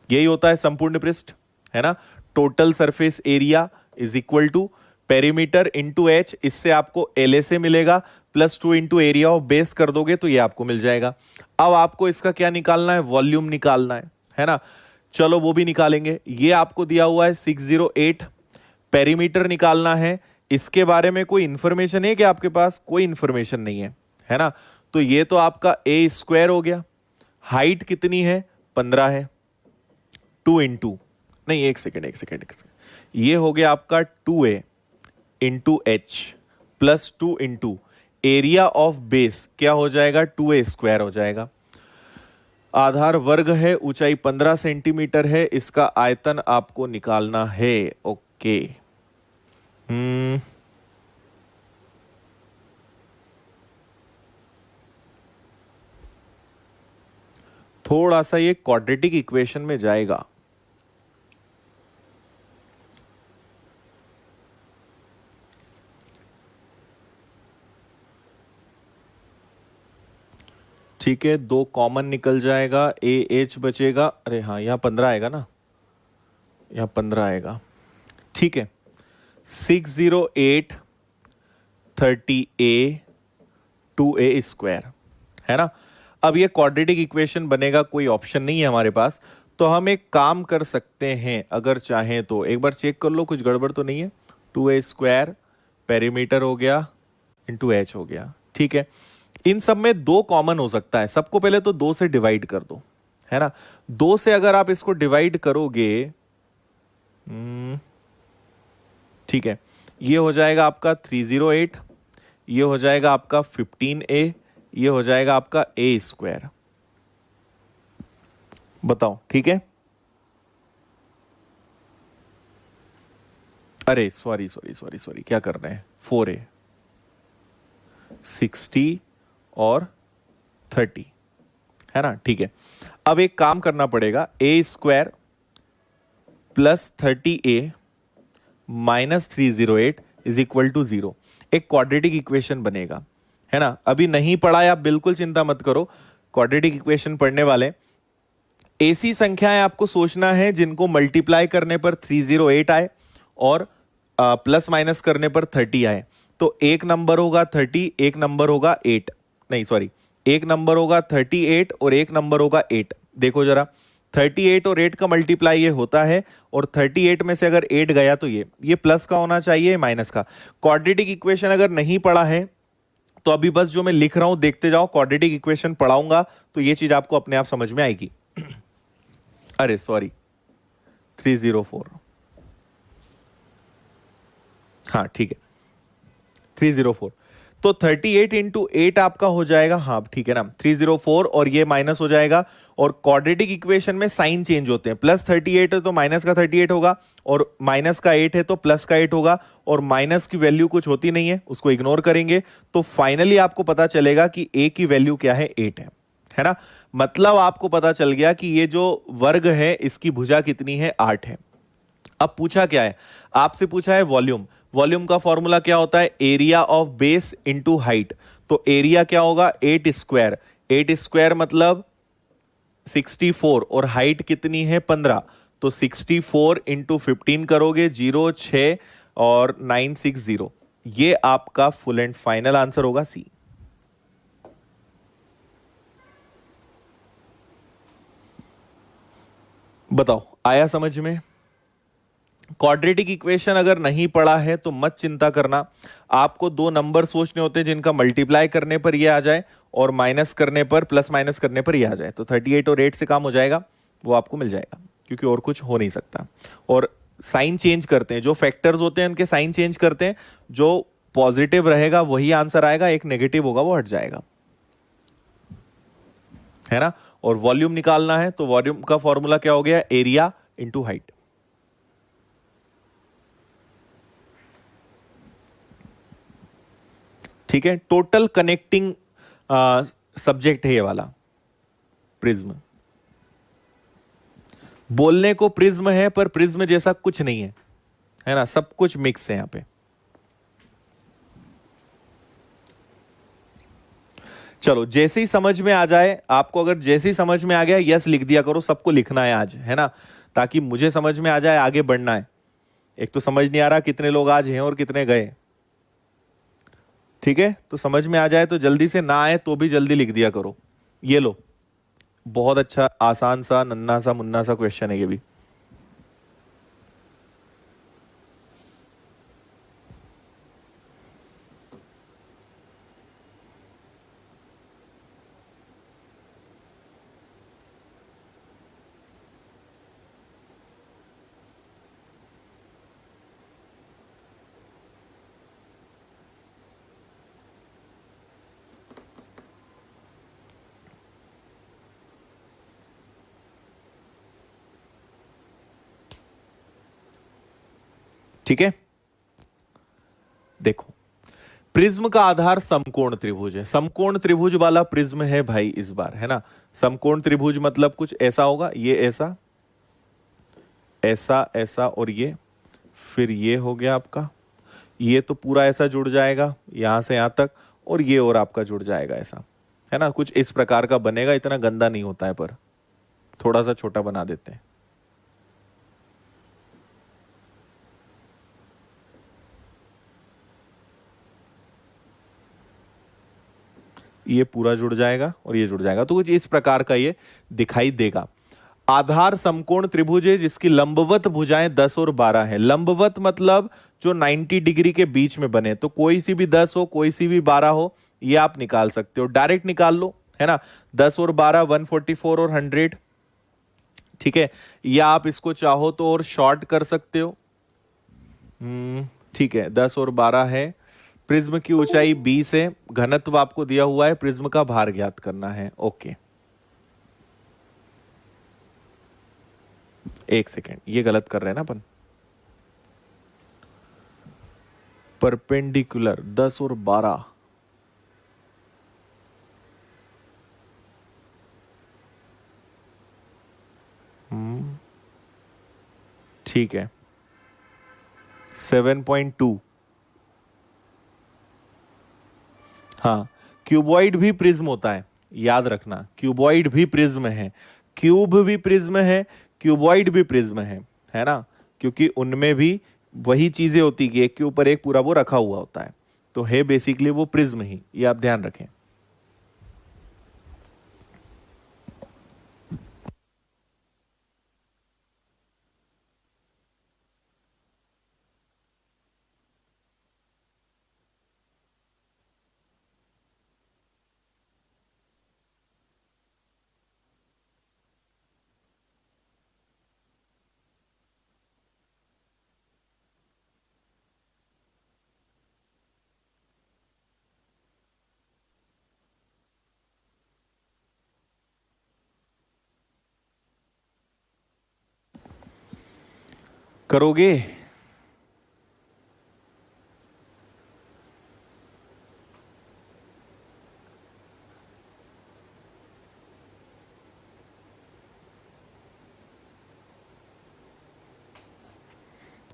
यही होता है संपूर्ण पृष्ठ, है ना। Total surface area is equal to perimeter into H, इससे आपको LSA मिलेगा, +2 इंटू एरिया ऑफ बेस कर दोगे तो ये आपको मिल जाएगा। अब आपको इसका क्या निकालना है, वॉल्यूम निकालना है ना। चलो वो भी निकालेंगे। ये आपको दिया हुआ है 608, पेरीमीटर निकालना है। इसके बारे में कोई इंफॉर्मेशन है कि आपके पास? कोई इंफॉर्मेशन नहीं है ना। तो ये तो आपका A² हो गया। हाइट कितनी है? 15 है। 2 इंटू, नहीं एक सेकेंड, ये हो गया आपका 2A into H +2 into area of base, क्या हो जाएगा? 2A² हो जाएगा। आधार वर्ग है, ऊंचाई 15 सेंटीमीटर है, इसका आयतन आपको निकालना है। ओके। थोड़ा सा ये क्वाड्रेटिक इक्वेशन में जाएगा। ठीक है, 2 कॉमन निकल जाएगा, AH बचेगा। अरे हाँ, यहाँ 15 आएगा ना, यहाँ 15 आएगा। ठीक है, 608 30A 2A², है ना। अब ये क्वाड्रेटिक इक्वेशन बनेगा, कोई ऑप्शन नहीं है हमारे पास, तो हम एक काम कर सकते हैं, अगर चाहें तो एक बार चेक कर लो कुछ गड़बड़ तो नहीं है। 2A² पेरीमीटर हो गया इंटू एच हो गया। ठीक है, इन सब में 2 कॉमन हो सकता है। सबको पहले तो 2 से डिवाइड कर दो, है ना। 2 से अगर आप इसको डिवाइड करोगे, ठीक है, ये हो जाएगा आपका 308, ये हो जाएगा आपका 15A, ये हो जाएगा आपका A²। बताओ, ठीक है। अरे सॉरी, क्या कर रहे हैं? 4A 60 और 30, है ना। ठीक है, अब एक काम करना पड़ेगा, A² + 30A - 308 is equal to 0। एक क्वाड्रेटिक इक्वेशन बनेगा, है ना। अभी नहीं पढ़ा है, आप बिल्कुल चिंता मत करो, क्वाड्रेटिक इक्वेशन पढ़ने वाले। ऐसी संख्याएं आपको सोचना है जिनको मल्टीप्लाई करने पर 308 आए और प्लस माइनस करने पर 30 आए। तो एक नंबर होगा 30, एक नंबर होगा 8, नहीं सॉरी, एक नंबर होगा 38 और एक नंबर होगा 8। देखो जरा, 38 और 8 का मल्टीप्लाई ये होता है, और 38 में से अगर 8 गया तो ये प्लस का होना चाहिए, माइनस का। क्वाड्रेटिक इक्वेशन अगर नहीं पढ़ा है तो अभी बस जो मैं लिख रहा हूं देखते जाओ, क्वाड्रेटिक इक्वेशन पढ़ाऊंगा तो ये चीज आपको अपने आप समझ में आएगी। अरे सॉरी, 304, हाँ ठीक है, 304। तो 38 इंटू 8 आपका हो जाएगा, हाँ ठीक है ना, 304, और ये माइनस हो जाएगा। और क्वाड्रेटिक इक्वेशन में साइन चेंज होते हैं, +38 है तो माइनस का 38 होगा, और माइनस का 8 है तो प्लस का 8 होगा, और माइनस की वैल्यू कुछ होती नहीं है, उसको इग्नोर करेंगे। तो फाइनली आपको पता चलेगा कि a की वैल्यू क्या है, 8 है ना। मतलब आपको पता चल गया कि ये जो वर्ग है इसकी भुजा कितनी है, 8 है। अब पूछा क्या है, आपसे पूछा है वॉल्यूम। वॉल्यूम का फॉर्मूला क्या होता है, area of base into height. तो एरिया क्या होगा, 8²। 8² मतलब 64, और हाइट कितनी है, 15। तो 64 इंटू 15 करोगे, 0 6 और 960। ये आपका फुल एंड फाइनल आंसर होगा, सी। बताओ, आया समझ में? क्वाड्रेटिक इक्वेशन अगर नहीं पढ़ा है तो मत चिंता करना, आपको 2 नंबर सोचने होते हैं जिनका मल्टीप्लाई करने पर ये आ जाए और माइनस करने पर, प्लस माइनस करने पर ये आ जाए। तो 38 और 8 से काम हो जाएगा, वो आपको मिल जाएगा, क्योंकि और कुछ हो नहीं सकता। और साइन चेंज करते हैं, जो फैक्टर्स होते हैं उनके साइन चेंज करते हैं, जो पॉजिटिव रहेगा वही आंसर आएगा, एक नेगेटिव होगा वो हट जाएगा, है ना। और वॉल्यूम निकालना है तो वॉल्यूम का फॉर्मूला क्या हो गया, एरिया इंटू हाइट। ठीक है, टोटल कनेक्टिंग सब्जेक्ट है ये वाला प्रिज्म। बोलने को प्रिज्म है पर प्रिज्म जैसा कुछ नहीं है ना, सब कुछ मिक्स है यहां पे। चलो जैसे ही समझ में आ जाए आपको, अगर जैसे ही समझ में आ गया यस लिख दिया करो, सबको लिखना है आज, है ना, ताकि मुझे समझ में आ जाए, आगे बढ़ना है। एक तो समझ नहीं आ रहा कितने लोग आज हैं और कितने गए, ठीक है, तो समझ में आ जाए तो जल्दी से, ना आए तो भी जल्दी लिख दिया करो। ये लो, बहुत अच्छा आसान सा नन्ना सा मुन्ना सा क्वेश्चन है ये भी। ठीक है, देखो प्रिज्म का आधार समकोण त्रिभुज है, समकोण त्रिभुज वाला प्रिज्म है भाई इस बार, है ना। समकोण त्रिभुज मतलब कुछ ऐसा होगा, ये ऐसा ऐसा ऐसा और ये, फिर ये हो गया आपका, ये तो पूरा ऐसा जुड़ जाएगा यहां से यहां तक, और ये और आपका जुड़ जाएगा ऐसा, है ना, कुछ इस प्रकार का बनेगा। इतना गंदा नहीं होता है, पर थोड़ा सा छोटा बना देते हैं। ये पूरा जुड़ जाएगा और ये जुड़ जाएगा, तो कुछ इस प्रकार का ये दिखाई देगा। आधार समकोण त्रिभुज है जिसकी लंबवत भुजाएं 10 और 12 है। लंबवत मतलब जो 90 डिग्री के बीच में बने, तो कोई सी भी 10 हो कोई सी भी 12 हो, ये आप निकाल सकते हो, डायरेक्ट निकाल लो, है ना। 10 और 12 144 और 100, ठीक है। या आप इसको चाहो तो और शॉर्ट कर सकते हो, ठीक है। 10 और 12 है, प्रिज्म की ऊंचाई 20 है, घनत्व आपको दिया हुआ है, प्रिज्म का भार ज्ञात करना है। ओके, एक सेकेंड, ये गलत कर रहे हैं ना अपन। परपेंडिकुलर 10 और 12, ठीक है, 7.2। हाँ, क्यूबॉइड भी प्रिज्म होता है, याद रखना, क्यूबॉइड भी प्रिज्म है, क्यूब भी प्रिज्म है, क्यूबॉइड भी प्रिज्म है ना, क्योंकि उनमें भी वही चीजें होती कि एक के ऊपर एक पूरा वो रखा हुआ होता है, तो है बेसिकली वो प्रिज्म ही, ये आप ध्यान रखें। करोगे?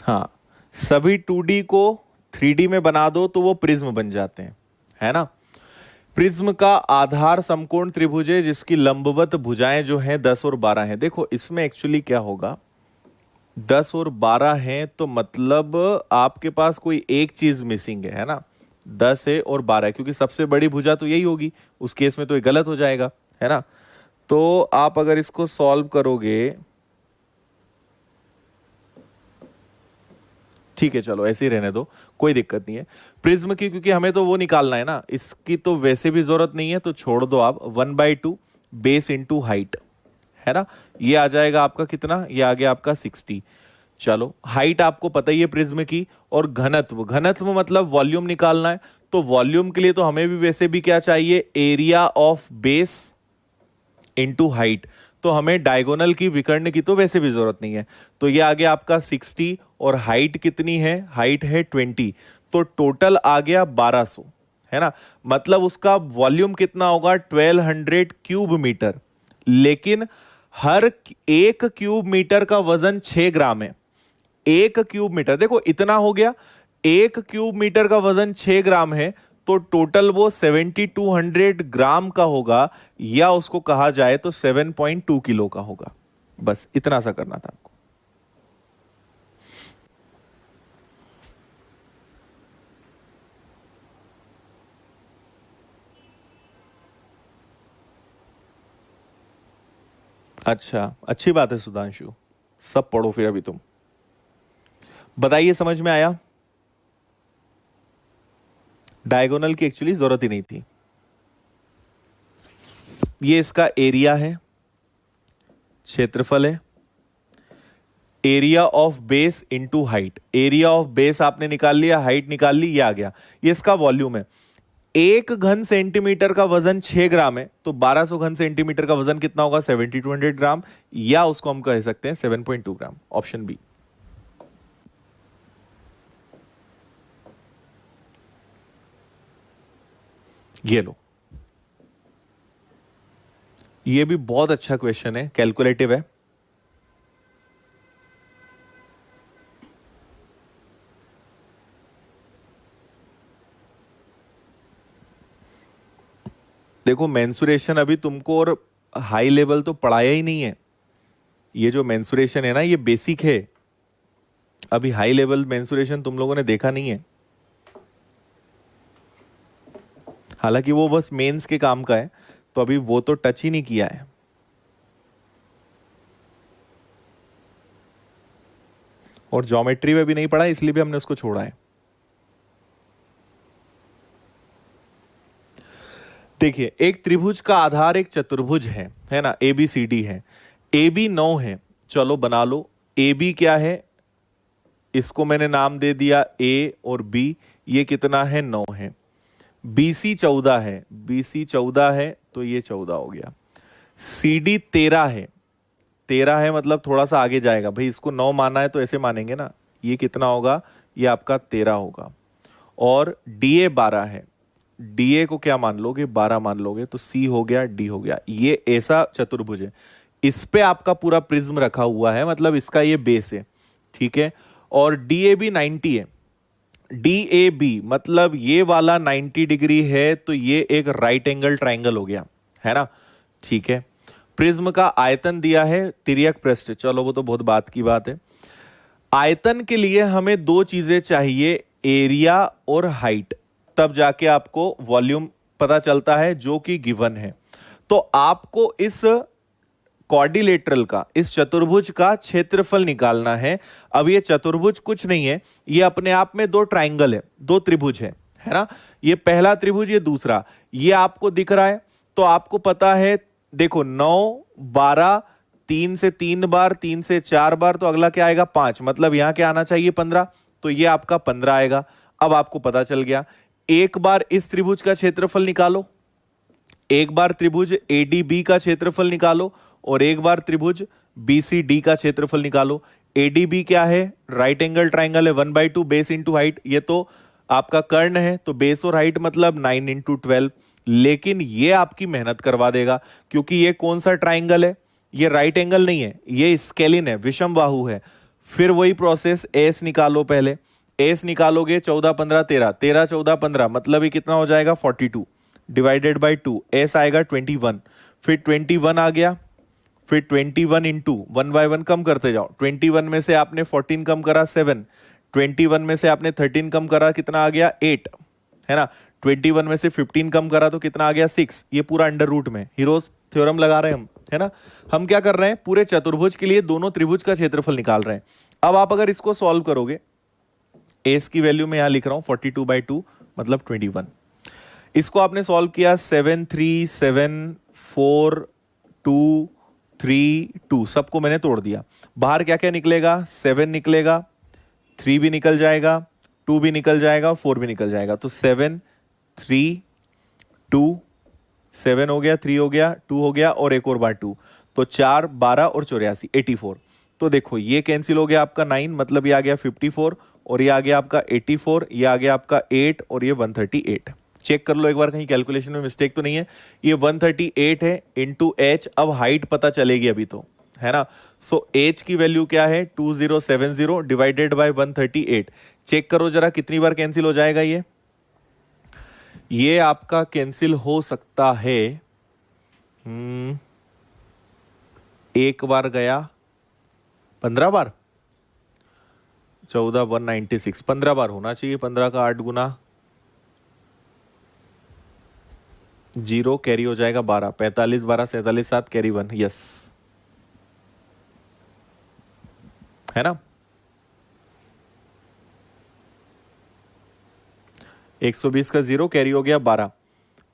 हाँ, सभी 2D को 3D में बना दो तो वो प्रिज्म बन जाते हैं, है ना। प्रिज्म का आधार समकोण त्रिभुज है जिसकी लंबवत भुजाएं जो हैं 10 और 12 हैं। देखो इसमें एक्चुअली क्या होगा, 10 और 12 हैं तो मतलब आपके पास कोई एक चीज मिसिंग है ना। 10 है और 12 है, क्योंकि सबसे बड़ी भुजा तो यही होगी, उस केस में तो ये गलत हो जाएगा, है ना। तो आप अगर इसको सॉल्व करोगे, ठीक है चलो ऐसे ही रहने दो, कोई दिक्कत नहीं है। प्रिज्म की क्योंकि हमें तो वो निकालना है ना, इसकी तो वैसे भी जरूरत नहीं है, तो छोड़ दो आप। 1/2 बेस इंटू हाइट, है ना, ये आ जाएगा आपका कितना, ये आ गया आपका 60। चलो हाइट आपको पता ही है प्रिज्म की, और घनत्व, घनत्व मतलब वॉल्यूम निकालना है, तो वॉल्यूम के लिए तो हमें भी वैसे भी क्या चाहिए, area of base into height. तो हमें डायगोनल की, विकर्ण की तो वैसे भी जरूरत नहीं है, तो ये आ गया आपका 60, और हाइट कितनी है, हाइट है 20, तो टोटल आ गया 1200, है ना। मतलब उसका वॉल्यूम कितना होगा, 1200 क्यूब मीटर। लेकिन हर एक क्यूब मीटर का वजन 6 ग्राम है। एक क्यूब मीटर, देखो इतना हो गया, एक क्यूब मीटर का वजन 6 ग्राम है, तो टोटल वो 7200 ग्राम का होगा, या उसको कहा जाए तो 7.2 किलो का होगा। बस इतना सा करना था आपको। अच्छा, अच्छी बात है सुधांशु, सब पढ़ो फिर अभी तुम। बताइए, समझ में आया? डायगोनल की एक्चुअली जरूरत ही नहीं थी। ये इसका एरिया है, क्षेत्रफल है, area of base into height. Area of base आपने निकाल लिया, हाइट निकाल ली, ये आ गया। ये इसका वॉल्यूम है। एक घन सेंटीमीटर का वजन 6 ग्राम है, तो 1200 घन सेंटीमीटर का वजन कितना होगा? 7200 ग्राम, या उसको हम कह सकते हैं 7.2 ग्राम। Option B. ये लो, ये भी बहुत अच्छा क्वेश्चन है, कैलकुलेटिव है। देखो, मेंसुरेशन अभी तुमको और हाई लेवल तो पढ़ाया ही नहीं है। ये जो मेंसुरेशन है ना, ये बेसिक है। अभी हाई लेवल मेंसुरेशन तुम लोगों ने देखा नहीं है। हालांकि वो बस मेंस के काम का है, तो अभी वो तो टच ही नहीं किया है। और ज्योमेट्री में भी नहीं पढ़ा, इसलिए भी हमने उसको छोड़ा है। देखिए, एक त्रिभुज का आधार एक चतुर्भुज है ना, ए बी सी डी है। ए बी 9 है, चलो बना लो। ए बी क्या है? इसको मैंने नाम दे दिया ए और बी। ये कितना है? 9 है। बी सी 14 है, बी सी 14 है, तो ये 14 हो गया। सी डी 13 है, 13 है मतलब थोड़ा सा आगे जाएगा भाई। इसको 9 माना है तो ऐसे मानेंगे ना। ये कितना होगा? ये आपका 13 होगा। और डी ए 12 है, डीए को क्या मान लोगे? 12 मान लोगे, तो सी हो गया, डी हो गया। ये ऐसा चतुर्भुज है, इस पे आपका पूरा प्रिज्म रखा हुआ है, मतलब इसका ये बेस है, ठीक है। और डी ए बी 90 है। डी ए बी मतलब ये वाला 90 डिग्री है, तो ये एक राइट एंगल ट्राइंगल हो गया, है ना, ठीक है। प्रिज्म का आयतन दिया है, तिर्यक पृष्ठ, चलो वो तो बहुत बात की बात है। आयतन के लिए हमें दो चीजें चाहिए, एरिया और हाइट, तब जाके आपको वॉल्यूम पता चलता है, जो कि गिवन है। तो आपको इस क्वाड्रिलेटरल का, इस चतुर्भुज का क्षेत्रफल निकालना है। अब ये चतुर्भुज कुछ नहीं है, ये अपने आप में दो ट्राइंगल है, दो त्रिभुज है ना। ये पहला त्रिभुज, ये दूसरा, ये आपको दिख रहा है। तो आपको पता है, देखो 9, 12, 3 से 3 बार, 3 से 4 बार, तो अगला क्या आएगा? 5, मतलब यहां क्या आना चाहिए? 15, तो ये आपका 15 आएगा। अब आपको पता चल गया। एक बार इस त्रिभुज का क्षेत्रफल निकालो, एक बार त्रिभुज एडीबी का क्षेत्रफल निकालो, और एक बार त्रिभुज बीसीडी का क्षेत्रफल निकालो। एडीबी क्या है? राइट एंगल ट्राइंगल है, 1/2 बेस इंटू हाइट। ये तो आपका कर्ण है, तो बेस और हाइट मतलब 9 इंटू 12। लेकिन ये आपकी मेहनत करवा देगा, क्योंकि ये कौन सा ट्राइंगल है? ये राइट एंगल नहीं है, ये स्केलिन है, विषम बाहु है। फिर वही प्रोसेस, एस निकालो पहले। एस निकालोगे 14, 15, 13, 13, 14, 15, मतलब ये कितना हो जाएगा? 42 डिवाइडेड बाई 2। एस आएगा 21, फिर 21 आ गया, फिर 21 इंटू 1 बाय 1 कम करते जाओ। 21 में से आपने 14 कम करा 7, 21 में से आपने 13 कम करा, कितना आ गया? 8, है ना। 21 में से 15 कम करा तो कितना आ गया? 6। ये पूरा अंडर रूट में हीरोज थ्योरम लगा रहे हैं हम, है ना। हम क्या कर रहे हैं? पूरे चतुर्भुज के लिए दोनों त्रिभुज का क्षेत्रफल निकाल रहे हैं। अब आप अगर इसको सॉल्व करोगे, एस की वैल्यू में यहां लिख रहा हूं 42/2 मतलब 21। इसको आपने सॉल्व किया, 7, 3, 7, 4, 2, 3, 2, सबको मैंने तोड़ दिया। बाहर क्या क्या निकलेगा? 7 निकलेगा, 3 भी निकल जाएगा, 2 भी निकल जाएगा, और 4 भी निकल जाएगा। तो 7, 3, 2, 7 हो गया, 3 हो गया, 2 हो गया, और एक और बार 2, तो 4, 12 और 84, 84। तो देखो ये कैंसिल हो गया आपका 9, मतलब ये आ गया 54, और ये आ गया आपका 84, ये आ गया आपका 8, और ये 138। चेक कर लो एक बार, कहीं कैलकुलेशन में मिस्टेक तो नहीं है। ये 138 है इंटू एच। अब हाइट पता चलेगी अभी तो, है ना। सो एच की वैल्यू क्या है? 2070 डिवाइडेड बाय 138। चेक करो जरा कितनी बार कैंसिल हो जाएगा ये। ये आपका कैंसिल हो सकता है। एक बार गया, 15 बार, 14 196, 15 बार होना चाहिए। 15 का 8 गुना 0, कैरी हो जाएगा 12, 45 12 47 7 कैरी 1, यस, है ना। 120 का 0 कैरी हो गया 12,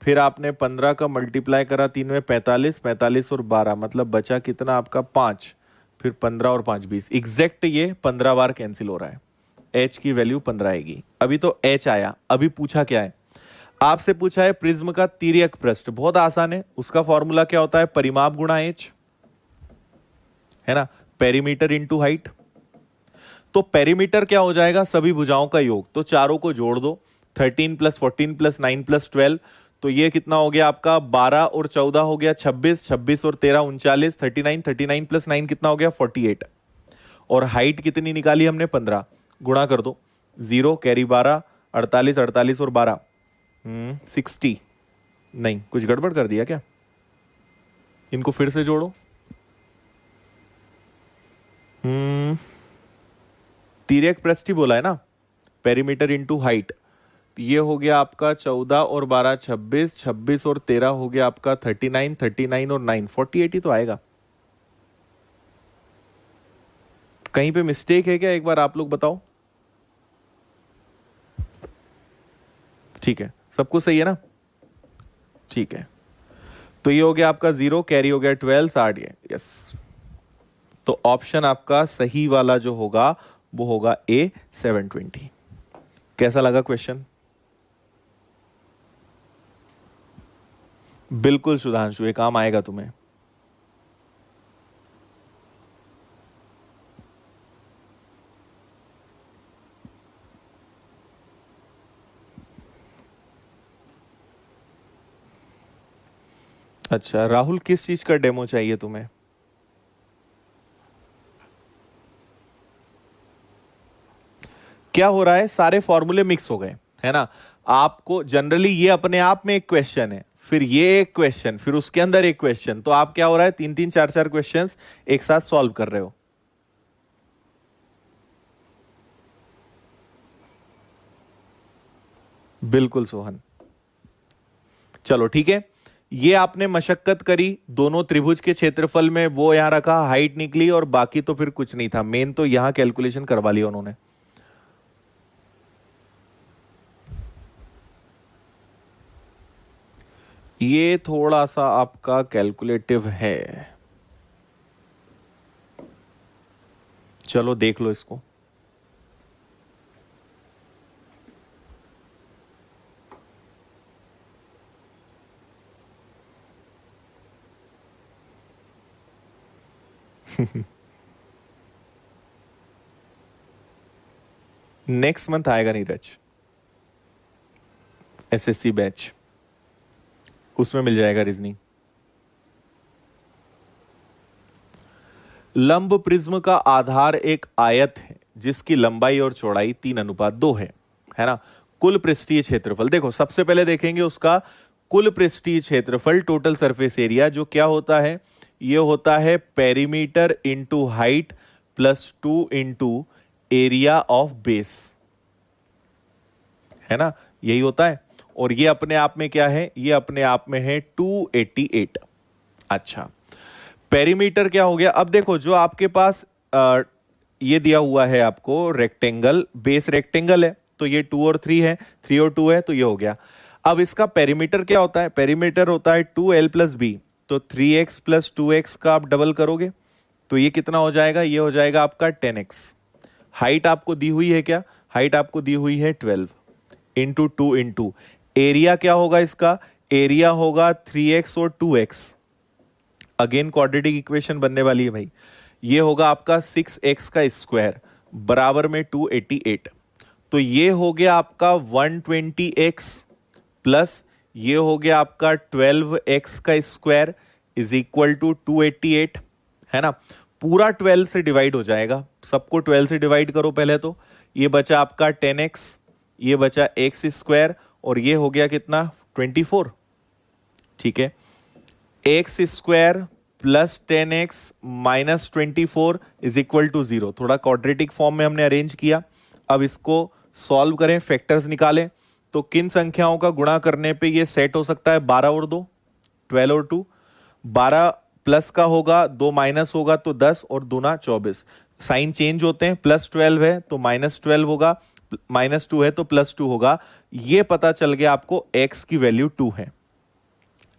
फिर आपने 15 का मल्टीप्लाई करा 3 में, 45 45 और 12, मतलब बचा कितना आपका 5, फिर 15 और 5 20, एग्जैक्ट ये 15 बार कैंसिल हो रहा है। h की वैल्यू 15 आएगी। अभी तो h आया। अभी पूछा क्या है आपसे, पूछा है प्रिज्म का तिर्यक पृष्ठ। बहुत आसान है, उसका फॉर्मूला क्या होता है, परिमाप गुणा h, है ना, पेरीमीटर इंटू हाइट। तो पेरीमीटर क्या हो जाएगा, सभी भुजाओं का योग, तो चारों को जोड़ दो, 13 + 14 + 9 + 12, तो ये कितना हो गया आपका, 12 और 14 हो गया 26, 26 और 13 39, 39, 39 + 9 कितना हो गया 48, और हाइट कितनी निकाली हमने 15, गुणा कर दो, 0 कैरी 12, 48 48 और 12 60, नहीं कुछ गड़बड़ कर दिया क्या, इनको फिर से जोड़ो। तिर्यक पृष्ठ ही बोला है ना, पेरीमीटर इंटू हाइट, ये हो गया आपका 14 और 12 26, 26 और 13 हो गया आपका 39, 39 और 9 48 ही तो आएगा। कहीं पे मिस्टेक है क्या, एक बार आप लोग बताओ। ठीक है, सब कुछ सही है ना, ठीक है। तो ये हो गया आपका 0, कैरी हो गया 12, 60, यस। तो ऑप्शन आपका सही वाला जो होगा वो होगा A 720। कैसा लगा क्वेश्चन? बिल्कुल सुधांशु, ये काम आएगा तुम्हें। अच्छा राहुल, किस चीज का डेमो चाहिए तुम्हें? क्या हो रहा है, सारे फॉर्मूले मिक्स हो गए, है ना। आपको जनरली ये अपने आप में एक क्वेश्चन है, फिर ये एक क्वेश्चन, फिर उसके अंदर एक क्वेश्चन, तो आप क्या हो रहा है 3 3 4 4 क्वेश्चंस एक साथ सॉल्व कर रहे हो। बिल्कुल सोहन, चलो ठीक है। ये आपने मशक्कत करी, दोनों त्रिभुज के क्षेत्रफल में वो यहां रखा, हाइट निकली, और बाकी तो फिर कुछ नहीं था, मेन तो यहां कैलकुलेशन करवा लिया उन्होंने। ये थोड़ा सा आपका कैलकुलेटिव है, चलो देख लो इसको। नेक्स्ट मंथ आएगा नीरज, एसएससी बैच, उसमें मिल जाएगा रीजनिंग। लंब प्रिज्म का आधार एक आयत है जिसकी लंबाई और चौड़ाई 3:2 है ना। कुल पृष्ठीय क्षेत्रफल, देखो सबसे पहले देखेंगे उसका कुल पृष्ठीय क्षेत्रफल, टोटल सरफेस एरिया, जो क्या होता है, ये होता है perimeter into height plus 2 into area of base, है ना, यही होता है। और ये अपने आप में क्या है, ये अपने आप में है 288। अच्छा, पेरीमीटर क्या हो गया, अब देखो जो आपके पास ये दिया हुआ है आपको रेक्टेंगल, बेस रेक्टेंगल है, तो ये 2 और 3 है, 3 और 2 है, तो ये हो गया। अब इसका पेरीमीटर क्या होता है, पेरीमीटर होता है 2L + B, तो 3x + 2x का आप डबल करोगे तो ये कितना हो जाएगा, ये हो जाएगा आपका 10x। हाइट आपको दी हुई है क्या, हाइट आपको दी हुई है 12 इंटू 2 इंटू एरिया क्या होगा इसका, एरिया होगा 3x और 2x, अगेन क्वाड्रेटिक इक्वेशन बनने वाली है भाई। ये होगा आपका 6x का स्क्वायर बराबर में 288, तो ये हो गया आपका 120x प्लस ये हो गया आपका 12x का स्क्वायर इज इक्वल टू 288, है ना। पूरा 12 से डिवाइड हो जाएगा, सबको 12 से डिवाइड करो पहले, तो ये बचा आपका 10x, ये बचा x स्क्वायर, और ये हो गया कितना 24। ठीक है, x square plus 10x minus 24 is equal to 0। थोड़ा क्वाड्रेटिक फॉर्म में हमने अरेंज किया। अब इसको सॉल्व करें, फैक्टर्स निकालें, तो किन संख्याओं का गुणा करने पे ये सेट हो सकता है? 12 और 2, 12 और 2, 12 प्लस का होगा, 2 माइनस होगा तो 10 और दूना 24। साइन चेंज होते हैं, प्लस 12 है तो माइनस 12 होगा, माइनस 2 है तो प्लस 2 होगा। ये पता चल गया आपको x की वैल्यू 2 है।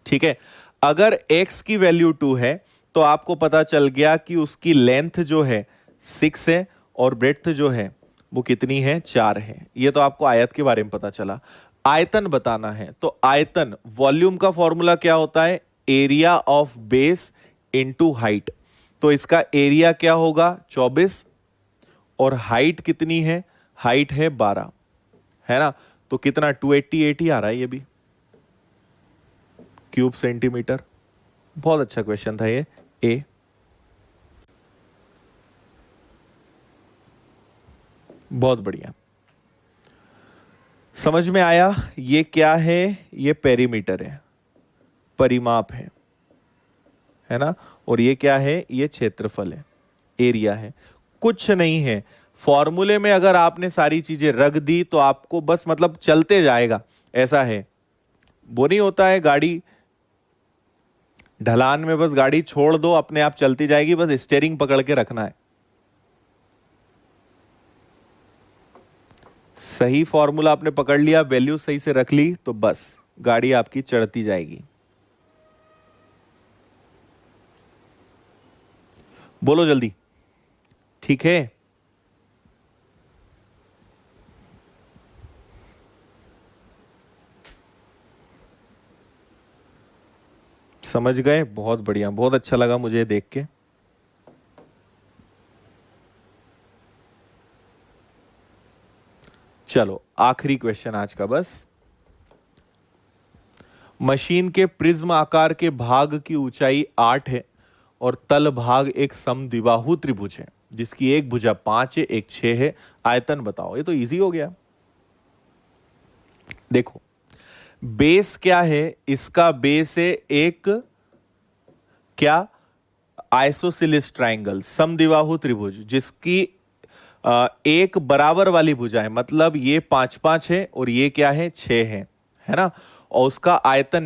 ठीक है, अगर x की वैल्यू 2 है तो आपको पता चल गया कि उसकी लेंथ जो है 6 है और ब्रेड्थ जो है वो कितनी है? 4 है। ये तो आपको आयत के बारे में पता चला। आयतन बताना है, तो आयतन वॉल्यूम का फॉर्मूला क्या होता है? Area of base into height. तो इसका एरिया क्या होगा? 24, और हाइट कितनी है? हाइट है 12, है ना? तो कितना 280 आ रहा है ये भी, क्यूब सेंटीमीटर। बहुत अच्छा क्वेश्चन था ये। ए बहुत बढ़िया, समझ में आया। ये क्या है? ये पेरीमीटर है, परिमाप है ना? और ये क्या है? ये क्षेत्रफल है, एरिया है, कुछ नहीं है। फॉर्मूले में अगर आपने सारी चीजें रख दी तो आपको बस मतलब चलते जाएगा, ऐसा है। वो नहीं होता है गाड़ी ढलान में बस गाड़ी छोड़ दो अपने आप चलती जाएगी, बस स्टीयरिंग पकड़ के रखना है। सही फॉर्मूला आपने पकड़ लिया, वैल्यू सही से रख ली तो बस गाड़ी आपकी चढ़ती जाएगी। बोलो जल्दी। ठीक है, समझ गए? बहुत बढ़िया, बहुत अच्छा लगा मुझे देख के। चलो आखिरी क्वेश्चन आज का बस। मशीन के प्रिज्म आकार के भाग की ऊंचाई 8 है और तल भाग एक समद्विबाहु त्रिभुज है जिसकी एक भुजा 5 है, एक 6 है। आयतन बताओ। ये तो इजी हो गया। देखो बेस क्या है? इसका बेस है एक क्या? आइसोसेलेस ट्रायंगल, समद्विबाहु त्रिभुज, जिसकी एक बराबर वाली भुजा है। मतलब ये 5 5 है और ये क्या है? 6 है ना? और उसका आयतन